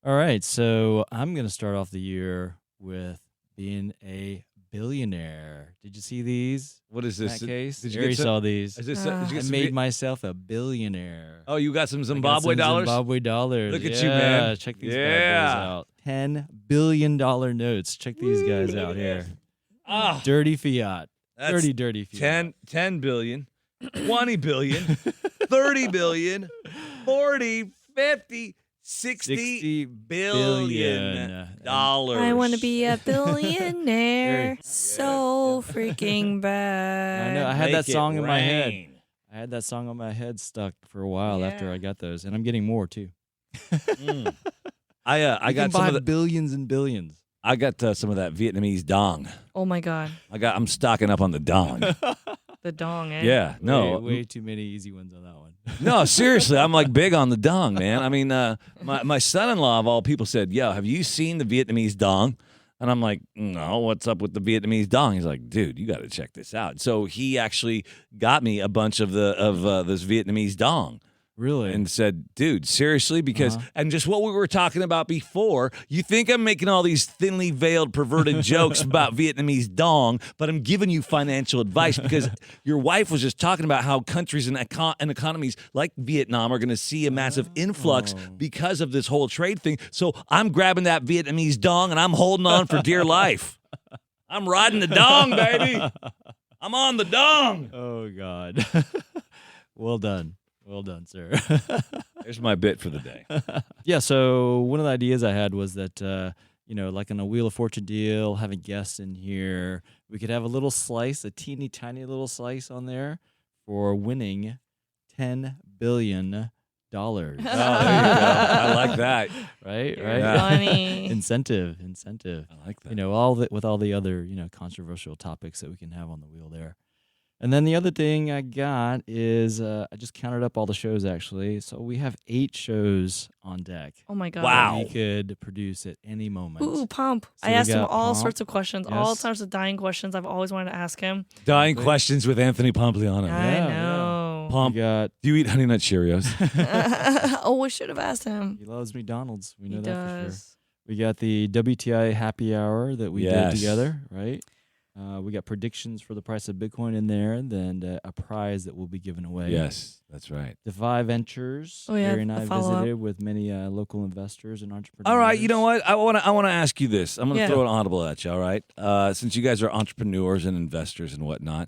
All right, so I'm going to start off the year with being a billionaire. Did you see these? what is In this? that case? Did you Arry get some? saw these. Is this? Uh, did you I get some made myself a billionaire. Oh, you got some I got Zimbabwe some dollars? Zimbabwe dollars. Look at yeah, you, man. Check these Yeah. bad boys out. $10 billion notes. Check these guys out here. Ah, Dirty fiat. that's Dirty fiat. 10 billion, 20 billion, 30 billion, 40, 50, 60 billion dollars. I want to be a billionaire so freaking I bad. know. I had that Make it song in my head. rain. I had that song on my head stuck for a while after Yeah. I got those, and I'm getting more too. Mm. I I got can some buy of the, billions and billions. I got some of that Vietnamese dong. Oh my God. I'm stocking up on the dong. The dong, eh? Yeah, no. way too many easy ones on that one. No, seriously, I'm like big on the dong, man. I mean, my son-in-law of all people said, "Yo, have you seen the Vietnamese dong?" And I'm like, "No, what's up with the Vietnamese dong?" He's like, "Dude, you got to check this out." So he actually got me a bunch of this Vietnamese dong. Really? And said, dude, seriously? Because, and just what we were talking about before, you think I'm making all these thinly veiled, perverted jokes about Vietnamese dong, but I'm giving you financial advice because your wife was just talking about how countries and economies like Vietnam are going to see a massive influx because of this whole trade thing. So I'm grabbing that Vietnamese dong and I'm holding on for dear life. I'm riding the dong, baby. I'm on the dong. Oh, God. Well done. Well done, sir. There's my bit for the day. Yeah, so one of the ideas I had was that, like on a Wheel of Fortune deal, having guests in here, we could have a little slice, a teeny tiny little slice on there for winning $10 billion. Oh, there you go. I like that. Right? Yeah. Funny. Incentive. I like that. With all the other, controversial topics that we can have on the wheel there. And then the other thing I got is I just counted up all the shows, actually. So we have 8 shows on deck. Oh, my God. Wow. We could produce at any moment. Ooh, Pomp. So I we asked him got all Pomp. sorts of questions, all Yes. sorts of dying questions I've always wanted to ask him. Dying questions with Anthony Pompliano. I Yeah, know. Pomp, We got, do you eat Honey Nut Cheerios? Oh, I should have asked him. he loves McDonald's. We know He that for sure. does. We got the WTI happy hour that we Yes. did together, right? We got predictions for the price of Bitcoin in there, and then a prize that will be given away. Yes, that's right. Defy Ventures. Oh, yeah, Gary and a I follow-up. visited with many local investors and entrepreneurs. All right, you know what? I want to ask you this. I'm going to Yeah. throw an audible at you, all right? Since you guys are entrepreneurs and investors and whatnot,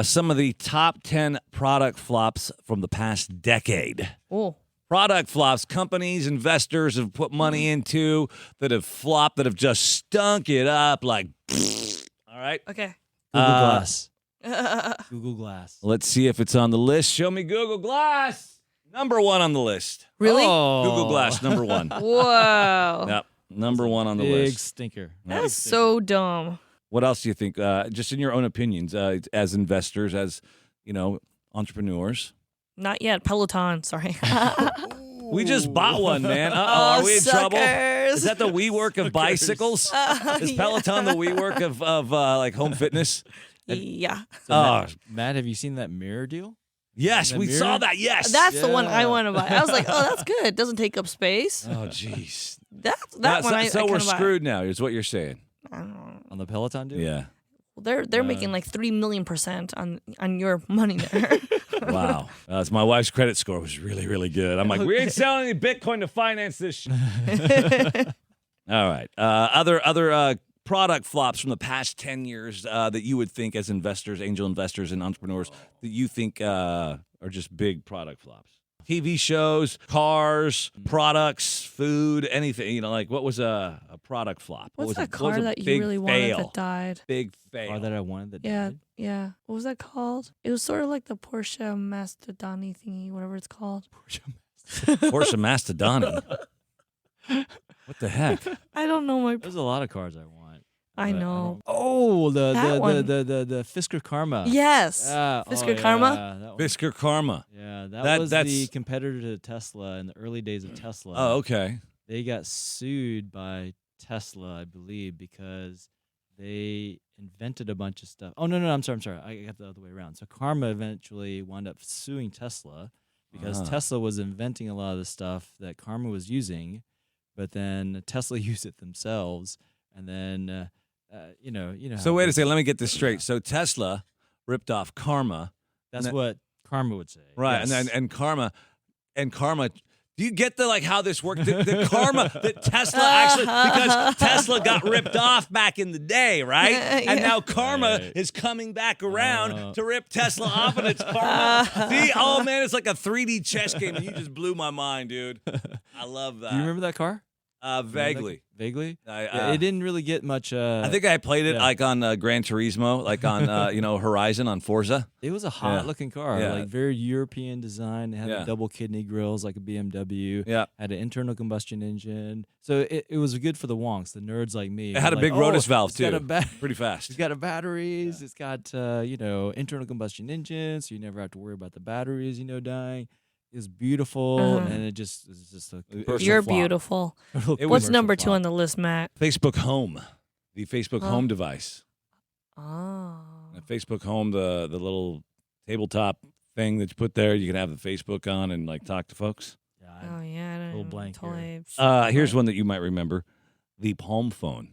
some of the top 10 product flops from the past decade. Oh. Product flops, companies, investors have put money into that have flopped, that have just stunk it up like, all right? Okay. Google Glass. Google Glass. Let's see if it's on the list. Show me Google Glass. Number 1 on the list. Really? Oh. Google Glass, number 1. Whoa. Yep, number 1 on the Big list. stinker. That's so dumb. What else do you think? Just in your own opinions, as investors, as entrepreneurs. Not yet. Peloton. Sorry. We just bought one, man. Are we in trouble? Suckers. Is that the WeWork of bicycles? Is Peloton the WeWork of like home fitness? Yeah. So Oh, Matt, have you seen that mirror deal? yes, the we mirror? saw that. Yes. That's the one I Yeah. want to buy. I was like, oh, that's good. Doesn't take up space. Oh, jeez. That one So I we're kinda buy. screwed now, is what you're saying. I don't know. On the Peloton deal? Yeah. They're making like 3 million% on your money there. Wow. So my wife's credit score was really, really good. I'm like, we ain't selling any Bitcoin to finance this shit. All right. Other product flops from the past 10 years that you would think as investors, angel investors and entrepreneurs, that you think are just big product flops? TV shows, cars, products, food, anything. Like what was a product flop? What's what was that what was car a that you big really wanted fail? that died? Big fail. Or that I wanted that Yeah, died? yeah. What was that called? It was sort of like the Porsche Mastodon thingy, whatever it's called. Porsche Mastodon. What the heck? I don't know my. There's a lot of cars I want. I but know. Oh, That one. the Fisker Karma. Yes. Fisker Karma? Yeah, that one. Fisker Karma. Yeah, that was That's- the competitor to Tesla in the early days of Tesla. Oh, okay. They got sued by Tesla, I believe, because they invented a bunch of stuff. Oh, no, I'm sorry. I got the other way around. So Karma eventually wound up suing Tesla because Tesla was inventing a lot of the stuff that Karma was using, but then Tesla used it themselves, and then you know. So how wait a this- second. Let me get this straight. So Tesla ripped off Karma, That's and what Karma would say, right? Yes. And Karma. Do you get the how this worked? The karma that Tesla actually, because Tesla got ripped off back in the day, right? And now Karma Right. is coming back around to rip Tesla off, and it's Karma. See, oh man, it's like a 3D chess game, and you just blew my mind, dude. I love that. Do you remember that car? Vaguely. Vaguely? I It didn't really get much. I think I played it like on Gran Turismo, like on Horizon on Forza. It was a hot looking car, Yeah. like very European design. It had the double kidney grills like a BMW. Yeah. Had an internal combustion engine. So it was good for the wonks, the nerds like me. It had a Like, big rotus valve it's got too. Pretty fast. It's got batteries. It's got internal combustion engine, so you never have to worry about the batteries, dying. It's beautiful, and it's just a personal You're flop. beautiful. It What's was number 2 on the list, Matt? Facebook Home, the Facebook Home device. Oh. The Facebook Home, the little tabletop thing that you put there. You can have the Facebook on and like talk to folks. Oh yeah, I don't little even blank totally. Here's one that you might remember: the Palm phone.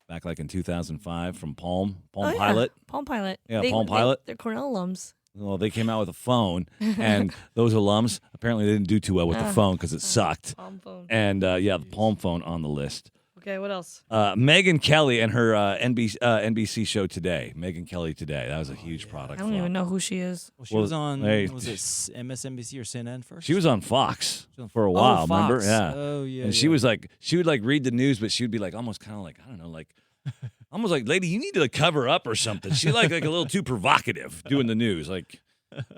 Back like in 2005 from Palm Oh, Pilot. Yeah. Palm Pilot. Yeah, Palm Pilot. They're Cornell alums. Well, they came out with a phone, and those alums apparently they didn't do too well with the phone because it sucked. Palm phone. And the Palm phone on the list. Okay, what else? Megyn Kelly and her NBC show Today. Megyn Kelly Today. That was a huge product. I don't even know who she is. Well, she was on, hey. was it MSNBC or CNN first? She was on Fox She was on for a Oh, while. Fox. Remember? Yeah. Oh yeah. And she was like, she would like read the news, but she would be like almost kind of like, I don't know, like almost like, lady, you need to like, cover up or something. She like a little too provocative doing the news. Like,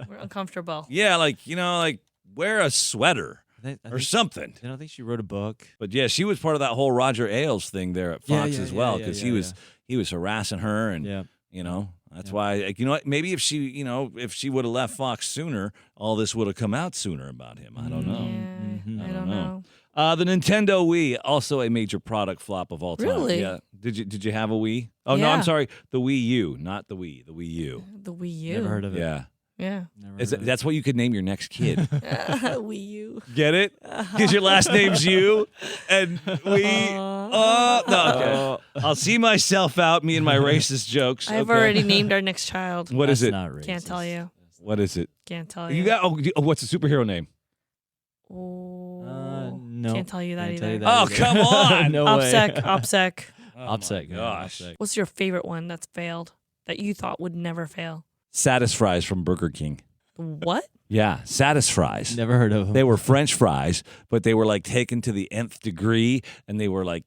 We're uncomfortable. yeah, like, like wear a sweater I or think, something. I don't think she wrote a book. But yeah, she was part of that whole Roger Ailes thing there at Fox as well, yeah, because yeah, he was harassing her, and that's why, like, what, maybe if she would have left Fox sooner, all this would have come out sooner about him. I don't know. Yeah, I don't know. The Nintendo Wii, also a major product flop of all time. Really? Yeah. Did you have a Wii? Oh no, Yeah. I'm sorry, the Wii U, not the Wii, the Wii U. The Wii U. Never heard of it. Yeah. Yeah. Never heard of it. That's what you could name your next kid. Wii U. Get it? Because your last name's you, and we. No, okay. I'll see myself out. Me and my racist jokes. I've okay. already named our next child. What is That's it? Not racist. Can't tell you. What is it? Can't tell you. You got? Oh, what's the superhero name? Oh, No. can't tell you that Can't tell either. you that Oh, either. come on! No way. OPSEC. Upset. Oh, gosh. Upset. What's your favorite one that's failed that you thought would never fail? Satisfries from Burger King. What? Yeah, Satisfries. Never heard of them. They were French fries, but they were like taken to the nth degree, and they were like,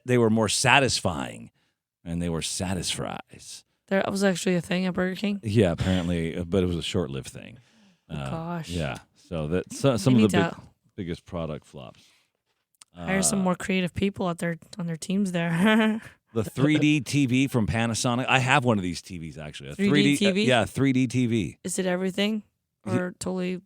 they were more satisfying, and they were Satisfries. That was actually a thing at Burger King? Yeah, apparently, but it was a short-lived thing. Gosh. Yeah, so that's some of need the to biggest product flops. Hire some more creative people on their teams there. The 3D TV from Panasonic. I have one of these TVs actually. A 3D TV? Yeah, 3D TV. Is it everything or totally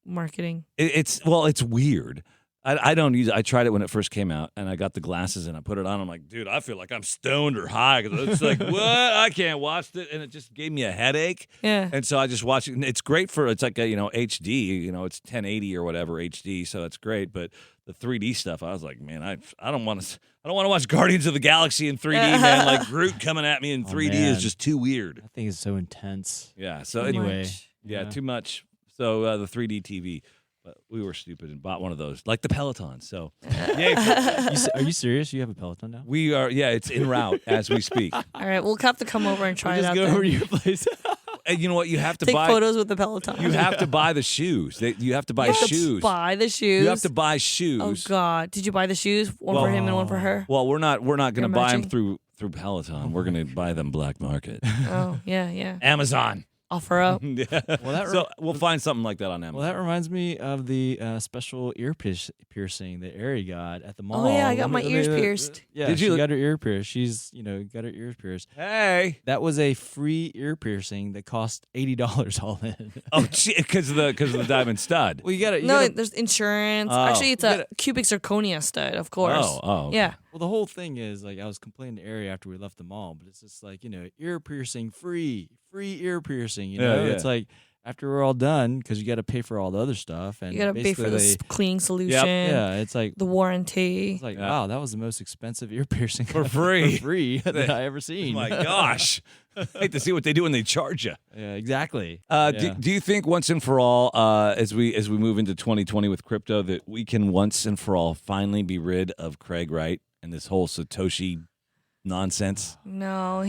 marketing? It's weird. I don't use it. I tried it when it first came out, and I got the glasses and I put it on. I'm like, dude, I feel like I'm stoned or high. 'Cause it's like, what? I can't watch it, and it just gave me a headache. Yeah. And so I just watch it. And it's great it's like a, HD. It's 1080 or whatever HD, so that's great. But the 3D stuff, I was like, man, I don't want to watch Guardians of the Galaxy in 3D, man. Like Groot coming at me in 3D is man. just too weird. I think it's so intense. Yeah. So Too anyway, much. yeah, too much. So the 3D TV. But we were stupid and bought one of those, like the Peloton. So, yay. Are you serious? You have a Peloton now? We are, yeah, it's en route as we speak. All right, we'll have to come over and try it Just out go then. over to your place. And you know what? You have to Take buy photos with the Peloton. You have to buy the shoes. You have to buy You have to shoes. buy the shoes. You have to buy shoes. Oh God! Did you buy the shoes? One for him and one for her. Well, we're not going to You're buy them matching? through Peloton. We're going to buy them black market. Oh yeah. Amazon. Offer up. Yeah. that So we'll find something like that on Amazon. Well, that reminds me of the special ear piercing that Arry got at the mall. Oh yeah, I got my ears pierced. Yeah, Did she you? got her ear pierced. She's got her ears pierced. Hey. That was a free ear piercing that cost $80 all in. Oh, because of the diamond stud. Well, you got to. No, there's insurance. Oh. Actually, it's You a gotta- cubic zirconia stud, of course. Oh. Okay. Yeah. Well, the whole thing is like I was complaining to Arry after we left the mall, but it's just like ear piercing free ear piercing. Yeah. It's like after we're all done because you got to pay for all the other stuff, and You gotta pay for the basically cleaning solution. yeah, it's like The warranty. it's like Yeah. wow, that was the most expensive ear piercing For free. for free that I ever Oh seen. my gosh. I hate to see what they do when they charge you. Yeah, exactly. Do you think once and for all, as we move into 2020 with crypto, that we can once and for all finally be rid of Craig Wright and this whole Satoshi nonsense? No,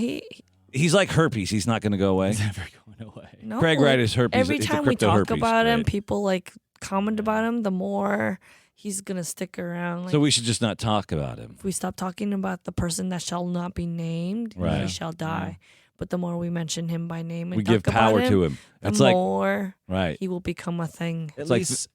He's like herpes. He's not going to go away. It's never going away. no. Craig Wright is herpes. Every It's a time we crypto talk herpes, about him, right? people like comment about him. The more he's gonna stick around. Like, So we should just not talk about him. if we stop talking about the person that shall not be named, Right. he shall die. But the more we mention him by name and We talk give power about him, to him. the It's like more right. he will become a thing. At like least,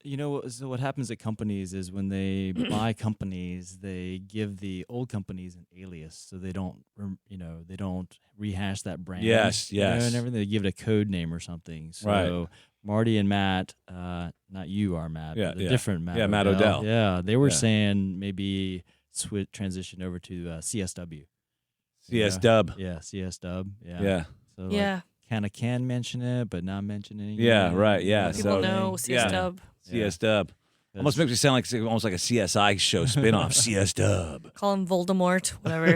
so what happens at companies is when they buy companies, they give the old companies an alias, so they don't, they don't rehash that brand. Yes, yes. and everything. They give it a code name or something. So Right. Marty and Matt, not you are Matt, Yeah, but the yeah. different Matt. Yeah, Matt Odell. Yeah, they were Yeah. saying maybe transition over to CSW. CS Dub. Yeah, CS Dub. Yeah. Yeah. So Yeah. kind of can mention it, but not mention it. Yeah, right, yeah, People so- know CS yeah. Dub. CS Dub. Almost makes me sound like almost like a CSI show spinoff. CS Dub. Call him Voldemort, whatever.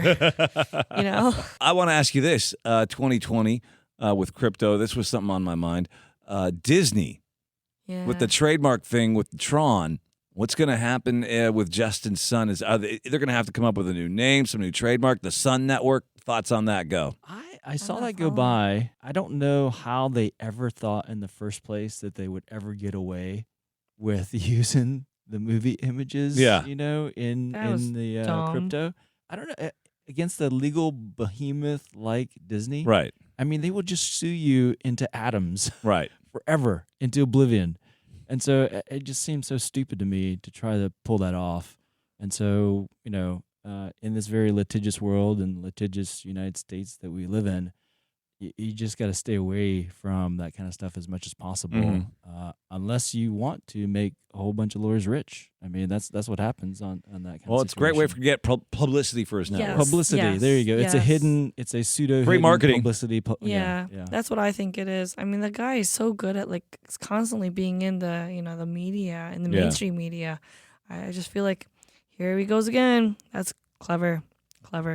You know? I want to ask you this: 2020 with crypto. This was something on my mind. Disney Yeah. with the trademark thing with Tron. What's going to happen with Justin Sun? They're going to have to come up with a new name, some new trademark. The Sun Network. Thoughts on that? Go. I saw not that go following. by. I don't know how they ever thought in the first place that they would ever get away with using the movie images. Yeah. In That was the dumb. crypto. I don't know, against the legal behemoth like Disney. Right. I mean, they will just sue you into atoms Right. forever, into oblivion. And so it just seems so stupid to me to try to pull that off. And so, in this very litigious world and litigious United States that we live in, you just got to stay away from that kind of stuff as much as possible, Mhm. unless you want to make a whole bunch of lawyers rich. I mean, that's what happens on that kind of Well, it's a great way situation. to get publicity for his network. Yes. Publicity. There you go. It's a yes. it's a pseudo Free hidden marketing. publicity. Yeah, yeah. that's what I think it is. I mean, the guy is so good at like constantly being in the the media, in the Yeah. mainstream media. I just feel like here he goes again. That's clever.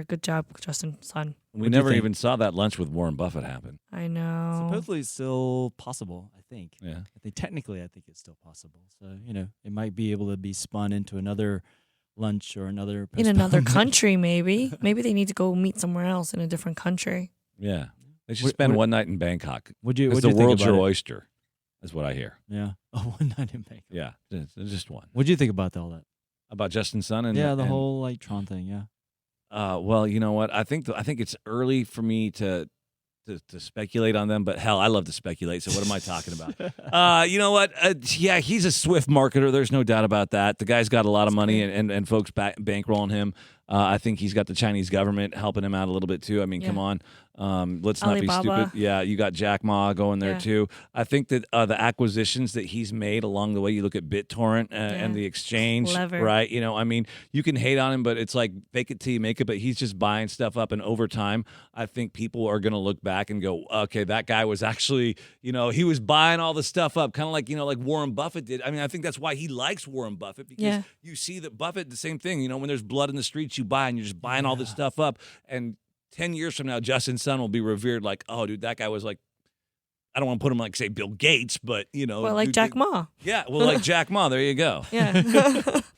Good job, Justin Sun. We What do you never think? even saw that lunch with Warren Buffett happen. I know. Supposedly it's still possible, I think. Yeah. Technically, I think it's still possible. So, it might be able to be spun into another lunch or another In another postponement. country, maybe. Maybe they need to go meet somewhere else in a different country. Yeah. They should What- spend what- one night in Bangkok. Would you? Because Would the you think world's about your it? oyster, is what I hear. Yeah. Oh, one night in Bangkok. Yeah. Just one. What'd you think about all that? About Justin Sun and Yeah, the and- whole like Tron thing. Yeah. Well, you know what? I think it's early for me to speculate on them, but hell, I love to speculate. So what am I talking about? You know what? Yeah, he's a swift marketer. There's no doubt about that. The guy's got a lot of money, and folks bankrolling him. I think he's got the Chinese government helping him out a little bit too. I mean, come on. Let's not be Alibaba. stupid. Yeah, you got Jack Ma going there Yeah. too. I think that the acquisitions that he's made along the way, you look at BitTorrent and the exchange, Clever. right? I mean, you can hate on him, but it's like fake it till you make it. But he's just buying stuff up, and over time, I think people are going to look back and go, okay, that guy was actually, he was buying all the stuff up, kind of like, like Warren Buffett did. I mean, I think that's why he likes Warren Buffett, because Yeah. you see that Buffett, the same thing, when there's blood in the streets, you buy, and you're just buying all this stuff up. And 10 years from now, Justin Sun will be revered like, oh, dude, that guy was like, I don't want to put him like, say, Bill Gates, but, Well, like dude, Jack Ma. Yeah, well, like Jack Ma. There you go. Yeah.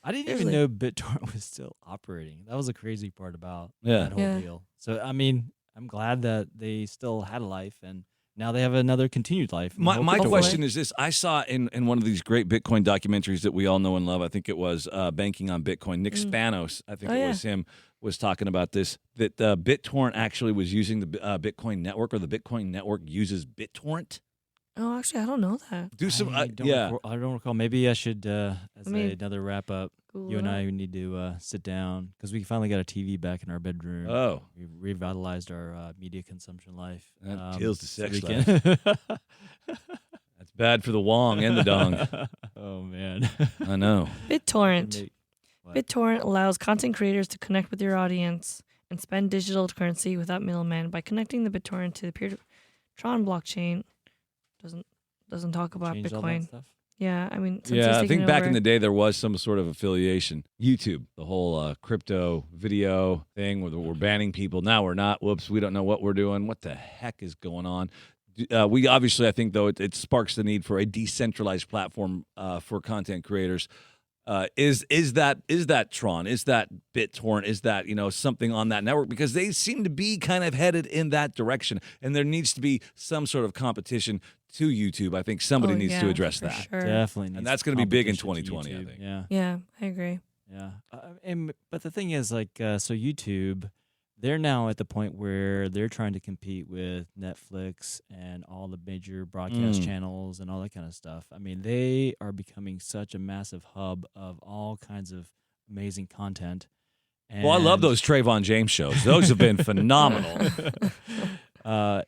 I didn't even Seriously. know BitTorrent was still operating. That was a crazy part about Yeah. that whole Yeah. deal. So, I mean, I'm glad that they still had a life, and now they have another continued life. and My hopefully- question is this. I saw in one of these great Bitcoin documentaries that we all know and love, I think it was Banking on Bitcoin, Nick Spanos, I think Oh, it yeah. was him, was talking about this, that BitTorrent actually was using the Bitcoin network, or the Bitcoin network uses BitTorrent. Oh, actually, I don't know that. Do some, I don't yeah. recall, I don't recall. Maybe I should, as mean, another wrap up, Google you and it. I need to sit down, because we finally got a TV back in our bedroom. Oh, We revitalized our media consumption life. That kills the so sex we can- that's bad for the wong and the dong. Oh, man. I know. BitTorrent. What? BitTorrent allows content creators to connect with your audience and spend digital currency without middlemen by connecting the BitTorrent to the Tron blockchain. Doesn't talk about Changed all that Bitcoin. stuff? Yeah, I mean, since he's Yeah, I taken think back in over- the day there was some sort of affiliation. YouTube, the whole crypto video thing where we're banning people. Now we're not. Whoops, we don't know what we're doing. What the heck is going on? We obviously, I think, though, it sparks the need for a decentralized platform for content creators. is that Tron? Is that BitTorrent? Is that something on that network? Because they seem to be kind of headed in that direction, and there needs to be some sort of competition to YouTube. I think somebody needs to address for that, Sure. Definitely, and that's going to be big in competition to 2020. I YouTube. think. Yeah, Yeah, I agree. yeah. But the thing is, like, so YouTube, they're now at the point where they're trying to compete with Netflix and all the major broadcast channels and all that kind of stuff. I mean, they are becoming such a massive hub of all kinds of amazing content. And Well, I love those Trayvon James shows. Those have been phenomenal.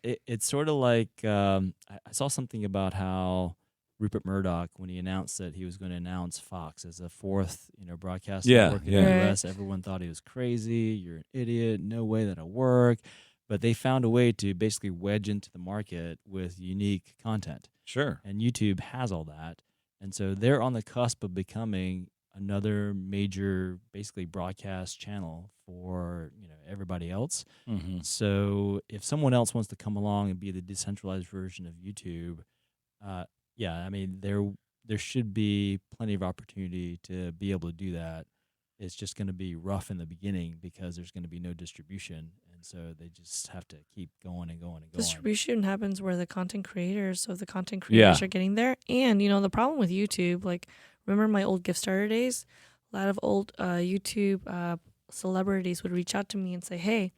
It's sort of like I saw something about how Rupert Murdoch, when he announced that he was going to announce Fox as a fourth, broadcast network in the Right. U.S., everyone thought he was crazy. You're an idiot. No way that'll work. But they found a way to basically wedge into the market with unique content. Sure. And YouTube has all that. And so they're on the cusp of becoming another major, basically, broadcast channel for everybody else. Mm-hmm. So if someone else wants to come along and be the decentralized version of YouTube, yeah, I mean there should be plenty of opportunity to be able to do that. It's just going to be rough in the beginning because there's going to be no distribution, and so they just have to keep going and going and going. Distribution happens where the content creators are getting there. And the problem with YouTube, like, remember my old gift starter days? A lot of old YouTube celebrities would reach out to me and say, hey,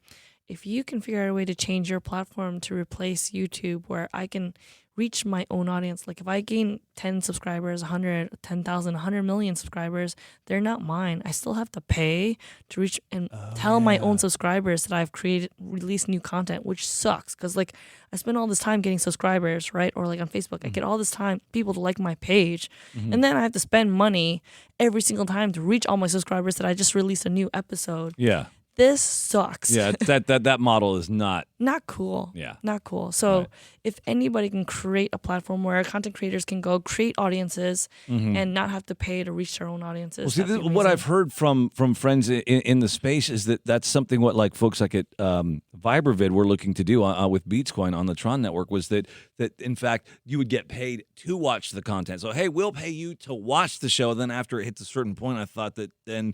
if you can figure out a way to change your platform to replace YouTube where I can reach my own audience, like if I gain 10 subscribers, 100, 10,000, 100 million subscribers, they're not mine. I still have to pay to reach and tell my own subscribers that I've released new content, which sucks because, like, I spend all this time getting subscribers, right? Or like on Facebook, I get all this time people to like my page, and then I have to spend money every single time to reach all my subscribers that I just released a new episode. Yeah. This sucks. Yeah. That model is not. Not cool. Yeah. Not cool. So Right. if anybody can create a platform where content creators can go create audiences and not have to pay to reach their own audiences. Well, see, that'd be what amazing. I've heard from friends in the space is that's something what like folks like at Vibervid were looking to do with Beatscoin on the Tron network was that in fact you would get paid to watch the content. So hey, we'll pay you to watch the show. Then after it hits a certain point, I thought that then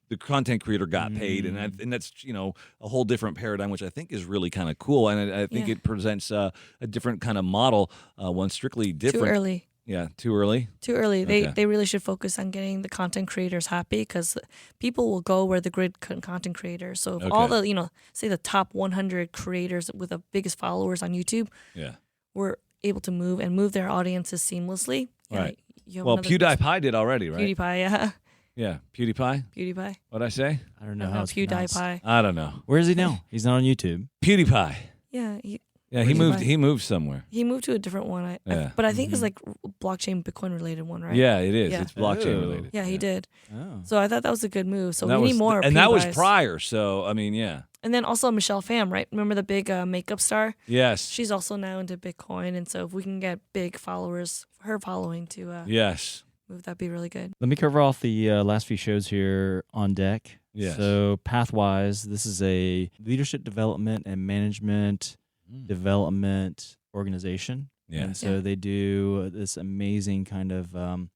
the content creator got paid, and that's a whole different paradigm, which I think is really kind of cool, and I think it presents a different kind of model, one strictly different. Too early. Yeah, too early. Too early. Okay. They really should focus on getting the content creators happy because people will go where the great content creators. So if all the say the top 100 creators with the biggest followers on YouTube, were able to move their audiences seamlessly. Right. You have Well, another- PewDiePie did already, right? PewDiePie, yeah. Yeah, PewDiePie. PewDiePie. What'd I say? I don't know I how don't know, it's pronounced. PewDiePie. I don't know. Where is he now? He's not on YouTube. PewDiePie. Yeah, Yeah, PewDiePie. he moved somewhere. he moved to a different one. Yeah. But I think it's like blockchain Bitcoin related one, right? Yeah, it is. Yeah. It's blockchain Oh. related. Yeah, he did. Oh. So I thought that was a good move. So And we need more. and that was PewDiePies. prior. So I mean, yeah. And then also Michelle Pham, right? Remember the big makeup star? Yes. She's also now into Bitcoin, and so if we can get big followers, her following to Yes. move, that'd be really good. Let me cover off the last few shows here on deck. Yes. So Pathwise, this is a leadership development and management development organization. Yeah. And so they do this amazing kind of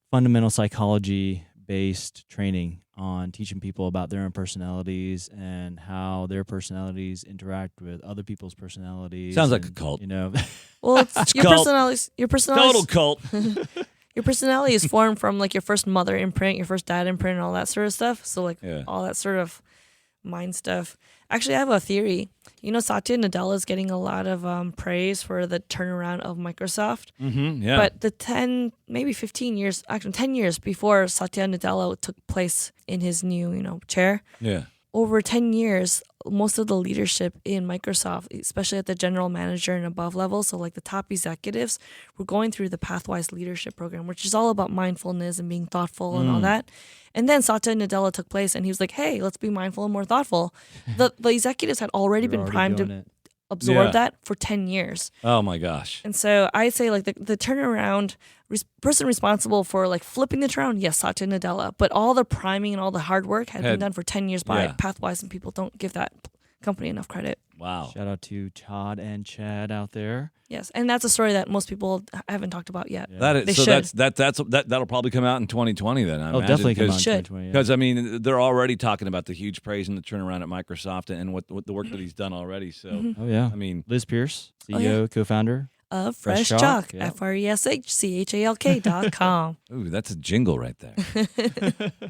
fundamental psychology-based training on teaching people about their own personalities and how their personalities interact with other people's personalities. Sounds like a and, cult. Well, it's your cult. personality. Total cult. Your personality is formed from like your first mother imprint, your first dad imprint, and all that sort of stuff. So like all that sort of mind stuff. Actually, I have a theory. Satya Nadella is getting a lot of praise for the turnaround of Microsoft. Mm-hmm. Yeah. But the 10 years before Satya Nadella took place in his new, chair, yeah. over 10 years, most of the leadership in Microsoft, especially at the general manager and above level, so like the top executives, were going through the Pathwise leadership program, which is all about mindfulness and being thoughtful and all that. And then Satya Nadella took place, and he was like, hey, let's be mindful and more thoughtful. The executives had already been primed to absorb that for 10 years. Oh my gosh. And so I'd say like the turnaround person responsible for like flipping the turnaround, yes, Satya Nadella, but all the priming and all the hard work had been done for 10 years by Pathwise, and people don't give that company enough credit. Wow. Shout out to Todd and Chad out there. Yes, and that's a story that most people haven't talked about yet. Yeah. That is, They so should. that'll probably come out in 2020 then. I Oh, imagine, definitely come out in Should. 2020. Yeah. Because I mean, they're already talking about the huge praise and the turnaround at Microsoft and what the work that he's done already. So Oh yeah. I mean, Liz Pierce, CEO, Oh, yeah. co-founder. Of Fresh Fresh Chalk, Chalk, yeah. FRESHCHALK.com. ooh, that's a jingle right there.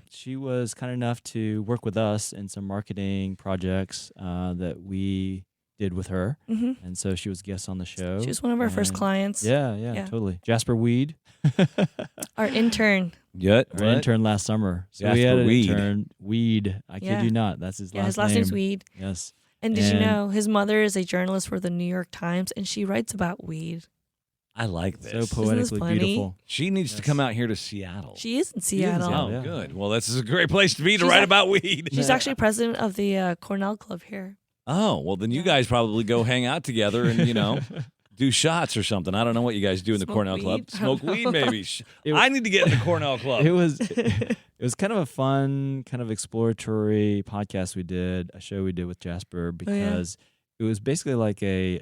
She was kind enough to work with us in some marketing projects that we did with her, hmm and so she was a guest on the show. She was one of our first And- clients. Yeah, Yeah. totally. Jasper Weed, Our intern. Yet, our intern last summer. So we Jasper had an Weed. intern, Weed. I Yeah. kid you not. That's his Yeah, last his last name. name's Weed. Yes. And did you And- know his mother is a journalist for the New York Times, and she writes about weed. I like So this. poetically funny? beautiful. She needs to Yes. come out here to Seattle. She is in is, Seattle. yeah. Oh, good. Well, this is a great place to be to She's write ac- about weed. She's Yeah. actually president of the Cornell Club here. Oh, well, then you Yeah. guys probably go hang out together and, do shots or something. I don't know what you guys do in the Smoke Cornell Club. weed? I Smoke don't weed, know. maybe. It- I need to get in the Cornell Club. It was kind of a fun, kind of exploratory podcast we did, a show we did with Jasper because it was basically like a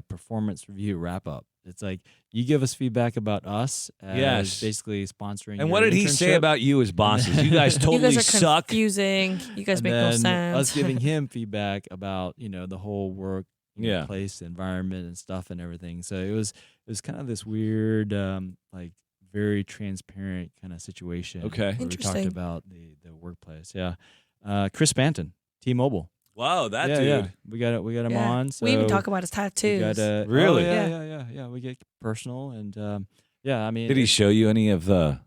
performance review wrap up. It's like you give us feedback about us as Yes. basically sponsoring. And your what did he say internship. about you as bosses? You guys You totally guys are suck. confusing. You guys And make no then sense. Us giving him feedback about the whole work Yeah. place, environment, and stuff and everything. So it was kind of this weird, like very transparent kind of situation. Okay. where we talked Interesting. about the workplace. Yeah, Chris Banton, T-Mobile. Wow, that yeah, dude. yeah. We got him Yeah. on. So we even talk about his we tattoos. got, Really? Oh, Yeah. yeah. We get personal and yeah. I mean, Did he show you any of some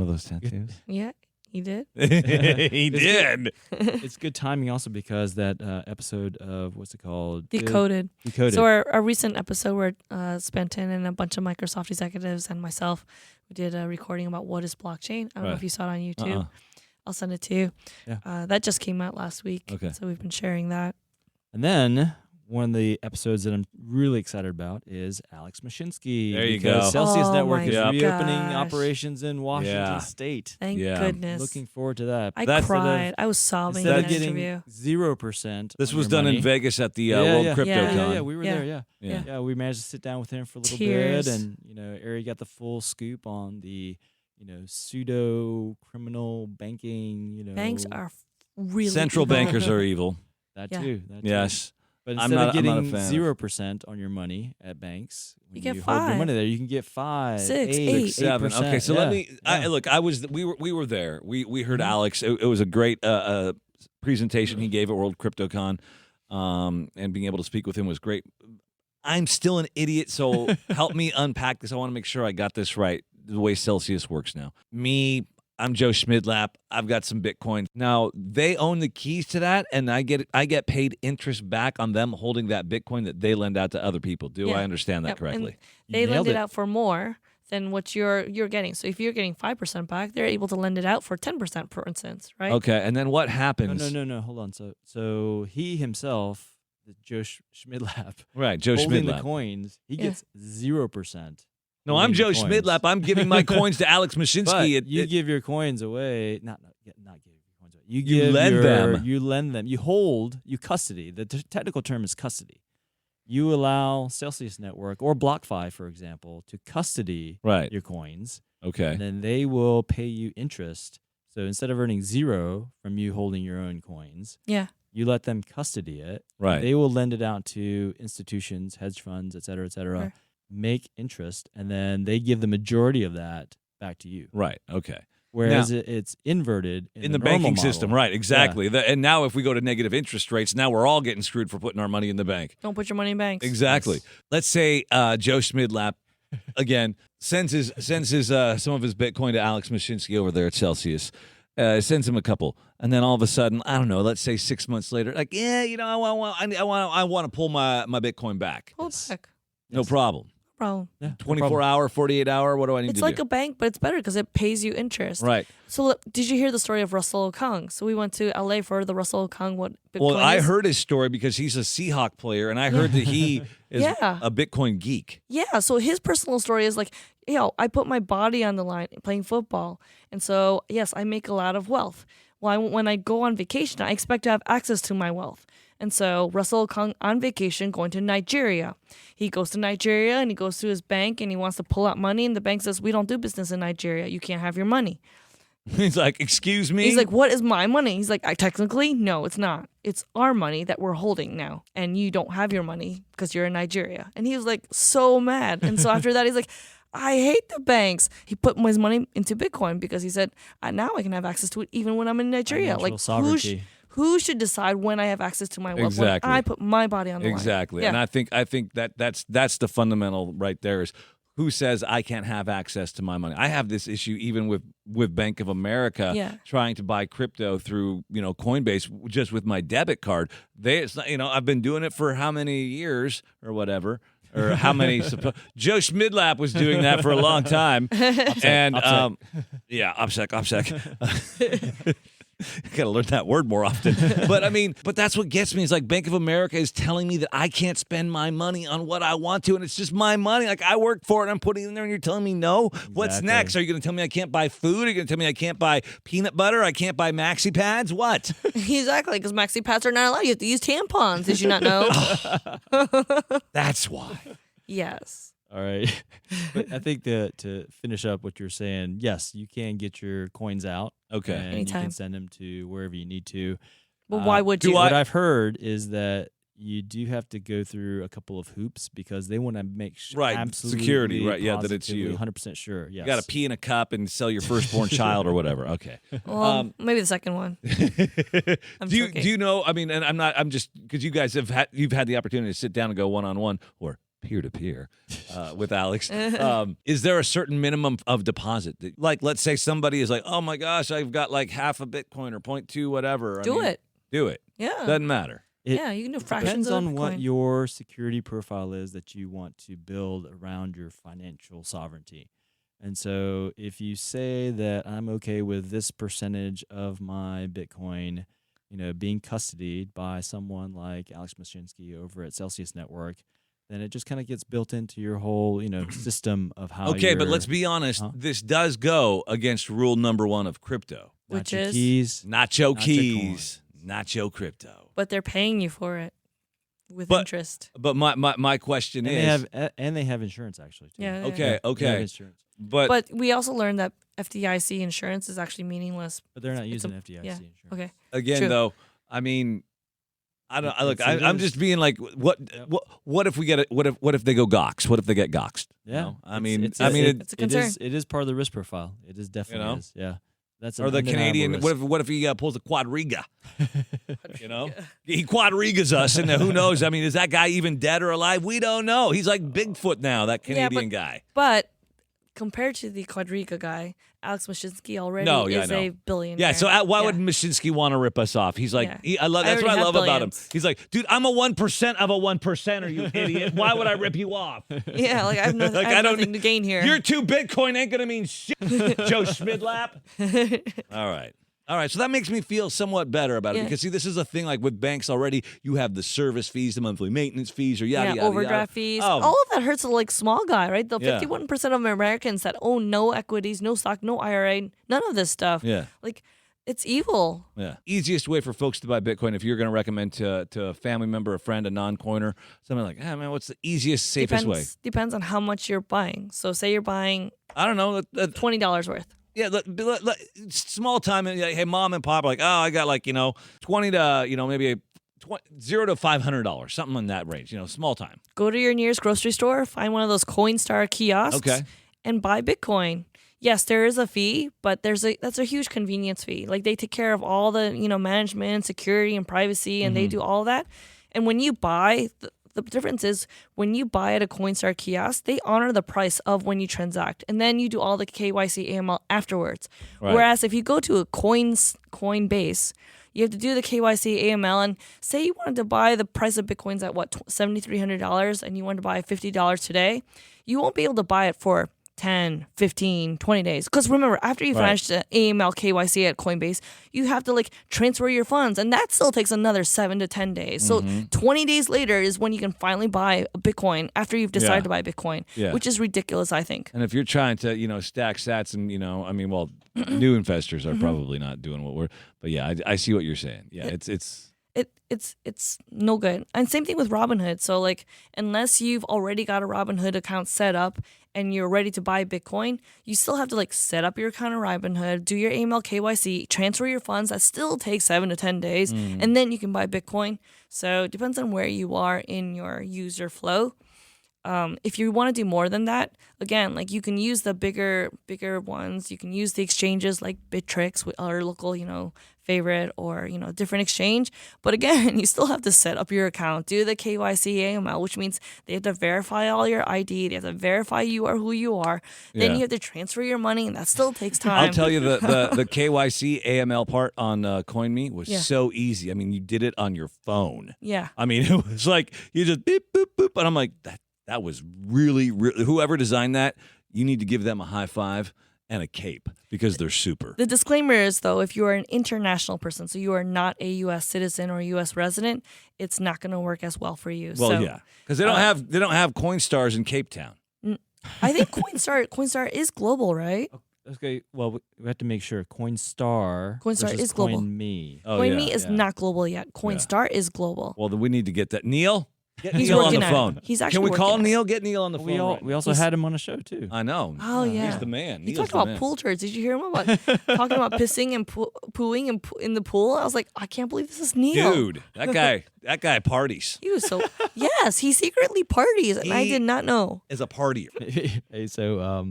of those tattoos? Yeah, he did. He did. It's good timing also because that episode of what's it called? Decoded. Decoded. So our recent episode where Spenton and a bunch of Microsoft executives and myself, we did a recording about what is blockchain. I don't know Right. if you saw it on YouTube. Uh-uh. I'll send it to you. Yeah. That just came out last week. Okay. So we've been sharing that. And then one of the episodes that I'm really excited about is Alex Mashinsky. There you because go. Celsius Oh Network my is Yeah. reopening gosh. operations in Washington Yeah. State. Thank Yeah. goodness. Looking forward to that. I That's- cried. I was sobbing Instead in of that getting interview. 0%. This on was your done money. in Vegas at the Yeah, World yeah. CryptoCon. Yeah, we were Yeah. there. Yeah. Yeah. Yeah, we managed to sit down with him for a little Tears. bit, and Arry got the full scoop on the pseudo criminal banking. Banks are really Central evil. bankers are evil. that Yeah. too. That too. Yes. But I'm instead not- of I'm not a getting fan of- 0% on your money at banks, when You get hold your 5. money there, you can get 5, 6, 8, 8. 7. 8%. Okay, so yeah. let me. Yeah. Look, we were there. We heard Mhm. Alex. It was a great presentation he gave at World CryptoCon, and being able to speak with him was great. I'm still an idiot, so help me unpack this. I want to make sure I got this right. The way Celsius works now. I'm Joe Schmidlap. I've got some Bitcoin. Now they own the keys to that, and I get paid interest back on them holding that Bitcoin that they lend out to other people. Do Yeah. I understand that Yep, and correctly? They You lend nailed it out for more than what you're getting. So if you're getting 5% back, they're able to lend it out for 10%, for instance, right? Okay, and then what happens? No. Hold on. So he himself, the Joe Schmidlap, Right, Joe holding the Schmidlap. coins, he Yeah. gets 0%. No, I'm holding Joe the coins. Schmidlap. I'm giving my coins to Alex But Mashinsky. you give your coins away, not give your coins away. You You give lend them. You lend them. You hold. You custody. The technical term is custody. You allow Celsius Network or BlockFi, for example, to custody Right. your coins, Okay. and then they will pay you interest. So instead of earning 0 from you holding your own coins, Yeah. you let them custody it. Right. They will lend it out to institutions, hedge funds, et cetera, Sure. make interest, and then they give the majority of that back to you. Right. Okay. Whereas it's inverted In the normal banking model. system, right? Exactly. And now, if we go to negative interest rates, now we're all getting screwed for putting our money in the bank. Don't put your money in banks. Exactly. Yes. Let's say Joe Schmidlap again sends his some of his Bitcoin to Alex Mashinsky over there at Celsius. Sends him a couple, and then all of a sudden, I don't know. Let's say 6 months later, like, I want to pull my Bitcoin back. Hold back. No problem. Problem. Yeah, no 24 problem. hour, 48 hour. What do I need It's to like do? a bank, but it's better because it pays you interest. Right. So look, did you hear the story of Russell Okung? So we went to LA for the Russell Okung what Bitcoin Well, I is. heard his story because he's a Seahawk player, and I heard that he is Yeah. a Bitcoin geek. Yeah, so his personal story is like, I put my body on the line playing football. And so, yes, I make a lot of wealth. When I go on vacation, I expect to have access to my wealth. And so Russell on vacation going to Nigeria. He goes to Nigeria and he goes to his bank and he wants to pull out money. And the bank says, we don't do business in Nigeria. You can't have your money. He's like, excuse me? He's like, what is my money? He's like, technically, no, it's not. It's our money that we're holding now. And you don't have your money because you're in Nigeria. And he was like so mad. And so after that, he's like, I hate the banks. He put his money into Bitcoin because he said, now I can have access to it even when I'm in Nigeria. Financial Like, sovereignty. who should decide when I have access to my wealth? Exactly. When I put my body on the line. Exactly. Yeah. And I think that's the fundamental right there is who says I can't have access to my money. I have this issue even with Bank of America trying to buy crypto through, Coinbase just with my debit card. I've been doing it for how many years or whatever. Or how many? Joe Schmidlap was doing that for a long time, and OPSEC. Got to learn that word more often. But that's what gets me. Is like Bank of America is telling me that I can't spend my money on what I want to, and it's just my money. Like I work for it, I'm putting it in there, and you're telling me no. Exactly. What's next? Are you going to tell me I can't buy food? Are you going to tell me I can't buy peanut butter? I can't buy maxi pads? What? Exactly, because maxi pads are not allowed. You have to use tampons. Did you not know? That's why. Yes. All right. But I think that to finish up what you're saying, yes, you can get your coins out. Okay. And Anytime. you can send them to wherever you need to. Well, why would you? What I've heard is that you do have to go through a couple of hoops because they want to make sure absolutely security, right? Yeah, that it's you. 100% sure. Yes. You got to pee in a cup and sell your firstborn child or whatever. Okay. Well, maybe the second one. Do you know? I mean, and I'm just because you guys you've had the opportunity to sit down and go one-on-one or peer-to-peer with Alex. Is there a certain minimum of deposit? Like, let's say somebody is like, oh my gosh, I've got like half a Bitcoin or 0.2 whatever. Do it. Yeah. Doesn't matter. You can do fractions Depends of on what Bitcoin. your security profile is that you want to build around your financial sovereignty. And so if you say that I'm okay with this percentage of my Bitcoin, being custodied by someone like Alex Mashinsky over at Celsius Network, then it just kind of gets built into your whole, system of how. Okay, but let's be honest. This does go against rule number 1 of crypto. Which Nacho is? keys, Nacho Nacho keys, nacho crypto. But they're paying you for it with But- interest. But my question is, they have insurance actually too. Yeah. okay, They have okay, insurance, But we also learned that FDIC insurance is actually meaningless. but they're not It's using a- FDIC yeah. insurance. Okay. again True. though, I mean, I don't. Look, It I'm is. just being like, what if we get it? What if they go goxed? What if they get goxed? Yeah, I mean, it's a concern. it is part of the risk profile. It is definitely know? is. Yeah, that's or an the undeniable Canadian. risk. What if he pulls a quadriga? He quadrigas us, and who knows? I mean, is that guy even dead or alive? We don't know. He's like Bigfoot now. That Canadian guy. But compared to the Quadriga guy, Alex Mashinsky already is a billionaire. Yeah, so why would Mashinsky want to rip us off? He's like, Yeah. that's what I already love have about him. billions. He's like, dude, I'm a 1% of a 1%er, you idiot. Why would I rip you off? Yeah, like I have, Like, I have I don't- nothing to gain here. Your 2 Bitcoin ain't going to mean shit, Joe Schmidlap. All right, so that makes me feel somewhat better about it Yeah. because, see, this is a thing like with banks already. You have the service fees, the monthly maintenance fees, or yada, yada, overdraft yada. fees. Oh, All of that hurts the small guy, right? The Yeah. 51% of Americans that own no equities, no stock, no IRA, none of this stuff. yeah. Like, it's evil. Yeah. Easiest way for folks to buy Bitcoin, if you're going to recommend to a family member, a friend, a non-coiner, something like, man, what's the easiest, safest way? Depends on how much you're buying. So say you're buying I don't know. $20 worth. Yeah, small time. Hey, mom and pop are like, oh, I got 20 to, maybe $0 to $500, something in that range, small time. Go to your nearest grocery store, find one of those Coinstar kiosks, Okay. and buy Bitcoin. Yes, there is a fee, but that's a huge convenience fee. Like, they take care of all the, management, security, and privacy, and they do all that. And when you buy, the difference is when you buy at a Coinstar kiosk, they honor the price of when you transact, and then you do all the KYC AML afterwards. Right. Whereas if you go to a Coinbase, you have to do the KYC AML, and say you wanted to buy the price of Bitcoins at $7,300, and you wanted to buy $50 today, you won't be able to buy it for 10, 15, 20 days. Because remember, after you finish the AML KYC at Coinbase, you have to transfer your funds. And that still takes another 7 to 10 days. So 20 days later is when you can finally buy a Bitcoin after you've decided to buy Bitcoin, which is ridiculous, I think. And if you're trying to, stack sats and, new investors are probably not doing but yeah, I see what you're saying. Yeah, it's it's no good. And same thing with Robinhood. So like unless you've already got a Robinhood account set up and you're ready to buy Bitcoin, you still have to like set up your account on Robinhood, do your AML KYC, transfer your funds. That still takes 7 to 10 days, and then you can buy Bitcoin. So it depends on where you are in your user flow. If you want to do more than that, again, like you can use the bigger ones. You can use the exchanges like Bittrex, our local, favorite, or different exchange. But again, you still have to set up your account, do the KYC AML, which means they have to verify all your ID. They have to verify you are who you are. Then you have to transfer your money, and that still takes time. I'll tell you the KYC AML part on CoinMe was so easy. I mean, you did it on your phone. Yeah. I mean, it was like you just beep boop boop, and I'm like that was really, really, whoever designed that, you need to give them a high five and a cape because they're super. The disclaimer is, though, if you are an international person, so you are not a U.S. citizen or a U.S. resident, it's not going to work as well for you. Well, yeah, because they don't have Coinstars in Cape Town. I think Coinstar is global, right? Okay, well, we have to make sure Coinstar versus is global. CoinMe. CoinMe is not global yet. Coinstar is global. Well, then we need to get that. Neil? Get He's Neil on working the at it. phone. He's actually Can we call working at Neil? Get Neil on the phone. We also had him on a show too. I know. Oh, yeah. He's the man. He Neil's talked the about man. pool turds. Did you hear him about talking about pissing and pooing in the pool? I was like, I can't believe this is Neil. Dude, that guy parties. He was so yes, he secretly parties, and I did not know. As a partier. Hey, so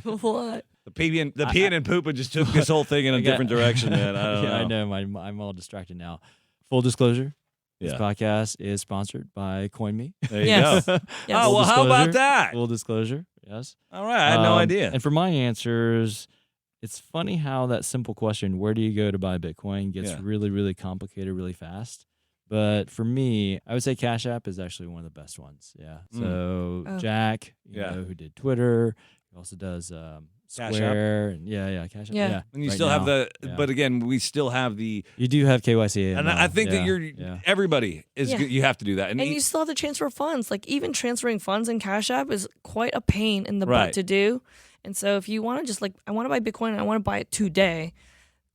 What? The peeing and pooping just took this whole thing in a different direction, man. I don't know. I know. I'm all distracted now. Full disclosure. This Yeah. podcast is sponsored by CoinMe. There you Yes. go. Yes. Oh, well, how about that? Full disclosure, yes. All right, I had no idea. And for my answers, it's funny how that simple question, where do you go to buy Bitcoin, gets really, really complicated really fast. But for me, I would say Cash App is actually one of the best ones. Yeah. So Jack, who did Twitter, he also does Square, and Cash App. Yeah. And you right still have now. but again, we still have the. You do have KYC, And I think that everybody is. Yeah. You have to do that, And you still have to transfer funds. Like even transferring funds in Cash App is quite a pain in the butt to do. And so if you want to just I want to buy Bitcoin and I want to buy it today,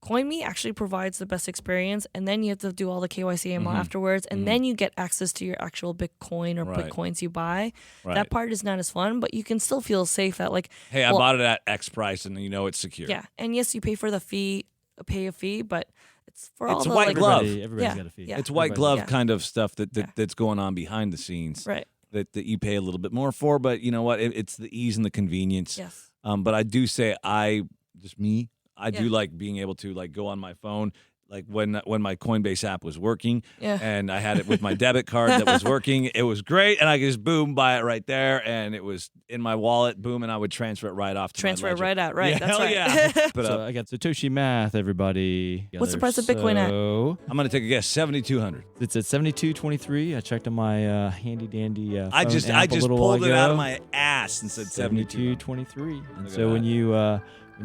CoinMe actually provides the best experience, and then you have to do all the KYC AML afterwards, and then you get access to your actual Bitcoin or Bitcoins you buy. That part is not as fun, but you can still feel safe that hey, I bought it at X price, and it's secure. Yeah, and yes, you pay for the fee, but it's for all It's the white glove. Everybody's got a fee. Yeah. It's white glove kind of stuff that's going on behind the scenes. Right. That you pay a little bit more for, but you know what? It's the ease and the convenience. Yes. But I do say I do like being able to go on my phone, like when my Coinbase app was working, and I had it with my debit card that was working. It was great, and I could just buy it right there, and it was in my wallet, boom, and I would transfer it right off. Transfer it right out, right? Yeah, That's hell right. yeah. But So I got Satoshi math, everybody. What's the price of Bitcoin at? I'm gonna take a guess, 7,200. It's at 72.23. I checked on my handy dandy. Phone I just app a little pulled while it out ago. of my ass and said 72. 72.23. And Look so at when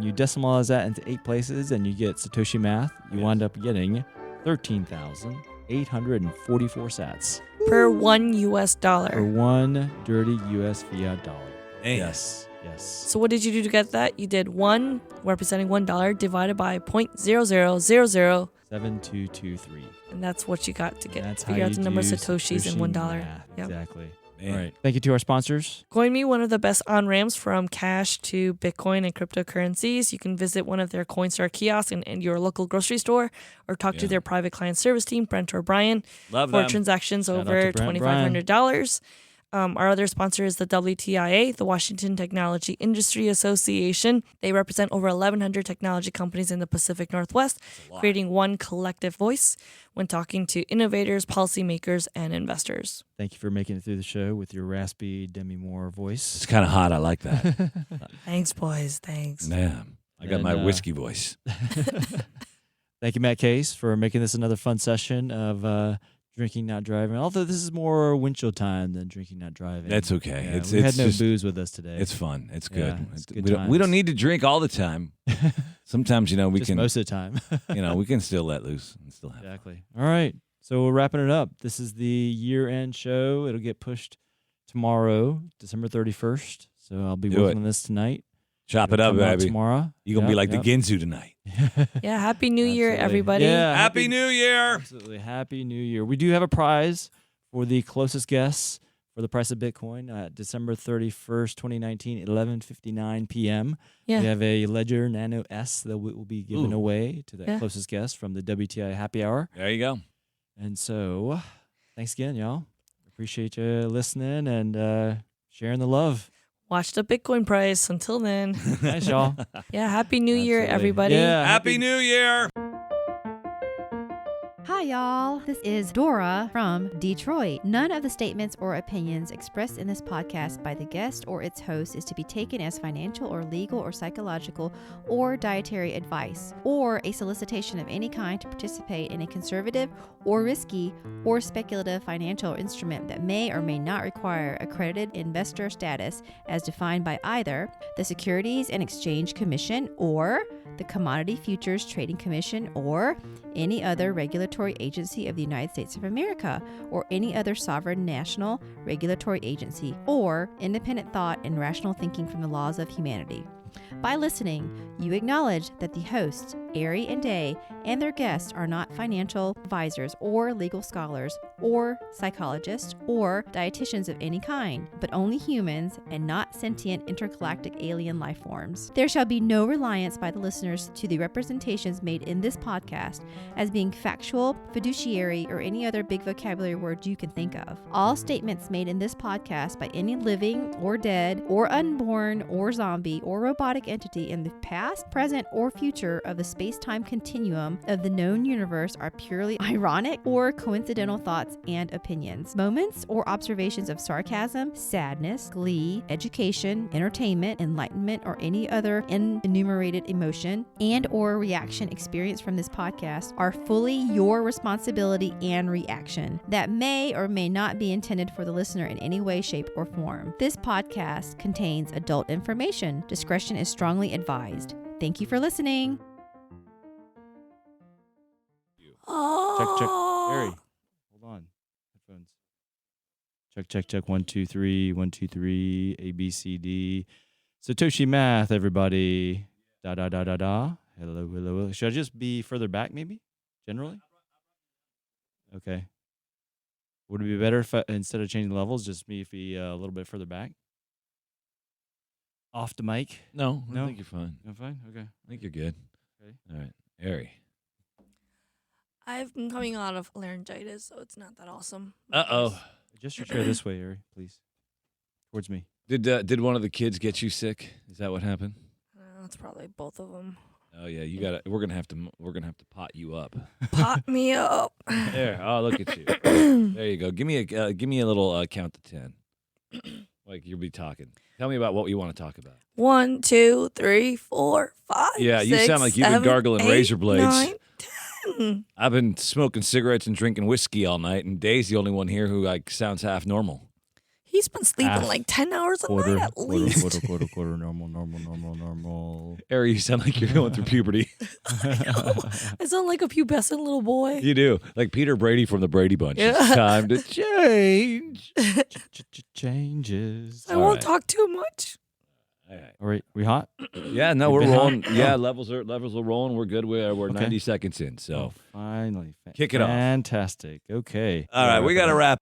you decimalize that into 8 places and you get Satoshi math, you wind up getting 13,844 sats Per $1 for one dirty U.S. fiat dollar. Man. Yes. So what did you do to get that? You did 1 representing $1 divided by 0.0000, 7223. and that's what you got to And get. that's how Figure out you the number of do Satoshis in Satoshi $1. math. Yep. Exactly. Man. All right. Thank you to our sponsors. CoinMe, one of the best on-ramps from cash to Bitcoin and cryptocurrencies. You can visit one of their Coinstar kiosks in your local grocery store or talk to their private client service team, Brent or Brian, Love for them. transactions Shout out over to Brent, $2,500. Our other sponsor is the WTIA, the Washington Technology Industry Association. They represent over 1,100 technology companies in the Pacific Northwest, creating one collective voice when talking to innovators, policymakers, and investors. Thank you for making it through the show with your raspy Demi Moore voice. It's kind of hot. I like that. Thanks, boys. Thanks. Man, I got And, my whiskey voice. Thank you, Matt Case, for making this another fun session of drinking, not driving. Although this is more windshield time than drinking, not driving. That's okay. Yeah, It's we had no just- booze with us today. It's fun. It's good. Yeah, it's good we don't times. need to drink all the time. Sometimes, we Just can, most of the time. we can still let loose and still have. Exactly. All right. So we're wrapping it up. This is the year-end show. It'll get pushed tomorrow, December 31st. So I'll be Do working it. on this tonight. Chop it up, Come out baby. tomorrow. You're going to be like the Ginsu tonight. Yeah, Happy New Year, Absolutely. everybody. Yeah, Happy New Year. Absolutely. Happy New Year. We do have a prize for the closest guess for the price of Bitcoin. December 31st, 2019, 11:59 p.m. Yeah. We have a Ledger Nano S that we will be giving Ooh. away to that Yeah. closest guess from the WTI Happy Hour. There you go. And so, thanks again, y'all. Appreciate you listening and sharing the love. Watch the Bitcoin price. Until then, Thanks, y'all. yeah, Happy New Year, Absolutely. everybody. Yeah, Happy New Year. Hi, y'all. This is Dora from Detroit. None of the statements or opinions expressed in this podcast by the guest or its host is to be taken as financial or legal or psychological or dietary advice or a solicitation of any kind to participate in a conservative or risky or speculative financial instrument that may or may not require accredited investor status as defined by either the Securities and Exchange Commission or the Commodity Futures Trading Commission or any other regulatory agency of the United States of America or any other sovereign national regulatory agency or independent thought and rational thinking from the laws of humanity. By listening, you acknowledge that the hosts, Arry and Dae, and their guests are not financial advisors or legal scholars or psychologists or dietitians of any kind, but only humans and not sentient intergalactic alien life forms. There shall be no reliance by the listeners to the representations made in this podcast as being factual, fiduciary, or any other big vocabulary word you can think of. All statements made in this podcast by any living or dead or unborn or zombie or robotic entity in the past, present, or future of the space-time continuum of the known universe are purely ironic or coincidental thoughts and opinions. Moments or observations of sarcasm, sadness, glee, education, entertainment, enlightenment, or any other enumerated emotion and or reaction experienced from this podcast are fully your responsibility and reaction that may or may not be intended for the listener in any way, shape, or form. This podcast contains adult information. Discretion is strongly advised. Thank you for listening. Check. Oh. Harry, hold on. Headphones. Check. 1, 2, 3. 1, 2, 3. A, B, C, D. Satoshi math, everybody. Da. Hello. Should I just be further back, maybe? Generally? Okay. Would it be better if instead of changing levels, just me be a little bit further back? Off the mic? No, I No? think you're fine. I'm fine? Okay. I think you're good. Okay. All right. Arry. I've been coming out of laryngitis, so it's not that awesome. Uh-oh. Adjust your chair this way, Ari, please. Towards me. Did one of the kids get you sick? Is that what happened? It's probably both of them. Oh yeah, you got to we're going to have to pot you up. Pot me up. There. Oh, look at you. There you go. Give me a little count to 10. Like you'll be talking. Tell me about what you want to talk about. 1, 2, 3, 4, 5. Yeah, you 6, sound like you've been 7, gargling 8, razor blades. 9, 10. I've been smoking cigarettes and drinking whiskey all night, and Dae's the only one here who like sounds half normal. He's been sleeping Half, like 10 hours a Quarter, night at least. quarter, normal. Arry, you sound like you're going through puberty. I sound like a pubescent little boy. You do, like Peter Brady from the Brady Bunch. Yeah. It's time to change. Changes. I All won't right. talk too much. All right. All right, we hot? Yeah, no, We've we're been rolling. hot? Yeah, levels are rolling. We're good. We're Okay. 90 seconds in. So Finally. Kick it off. Fantastic. Okay. all right, we got to wrap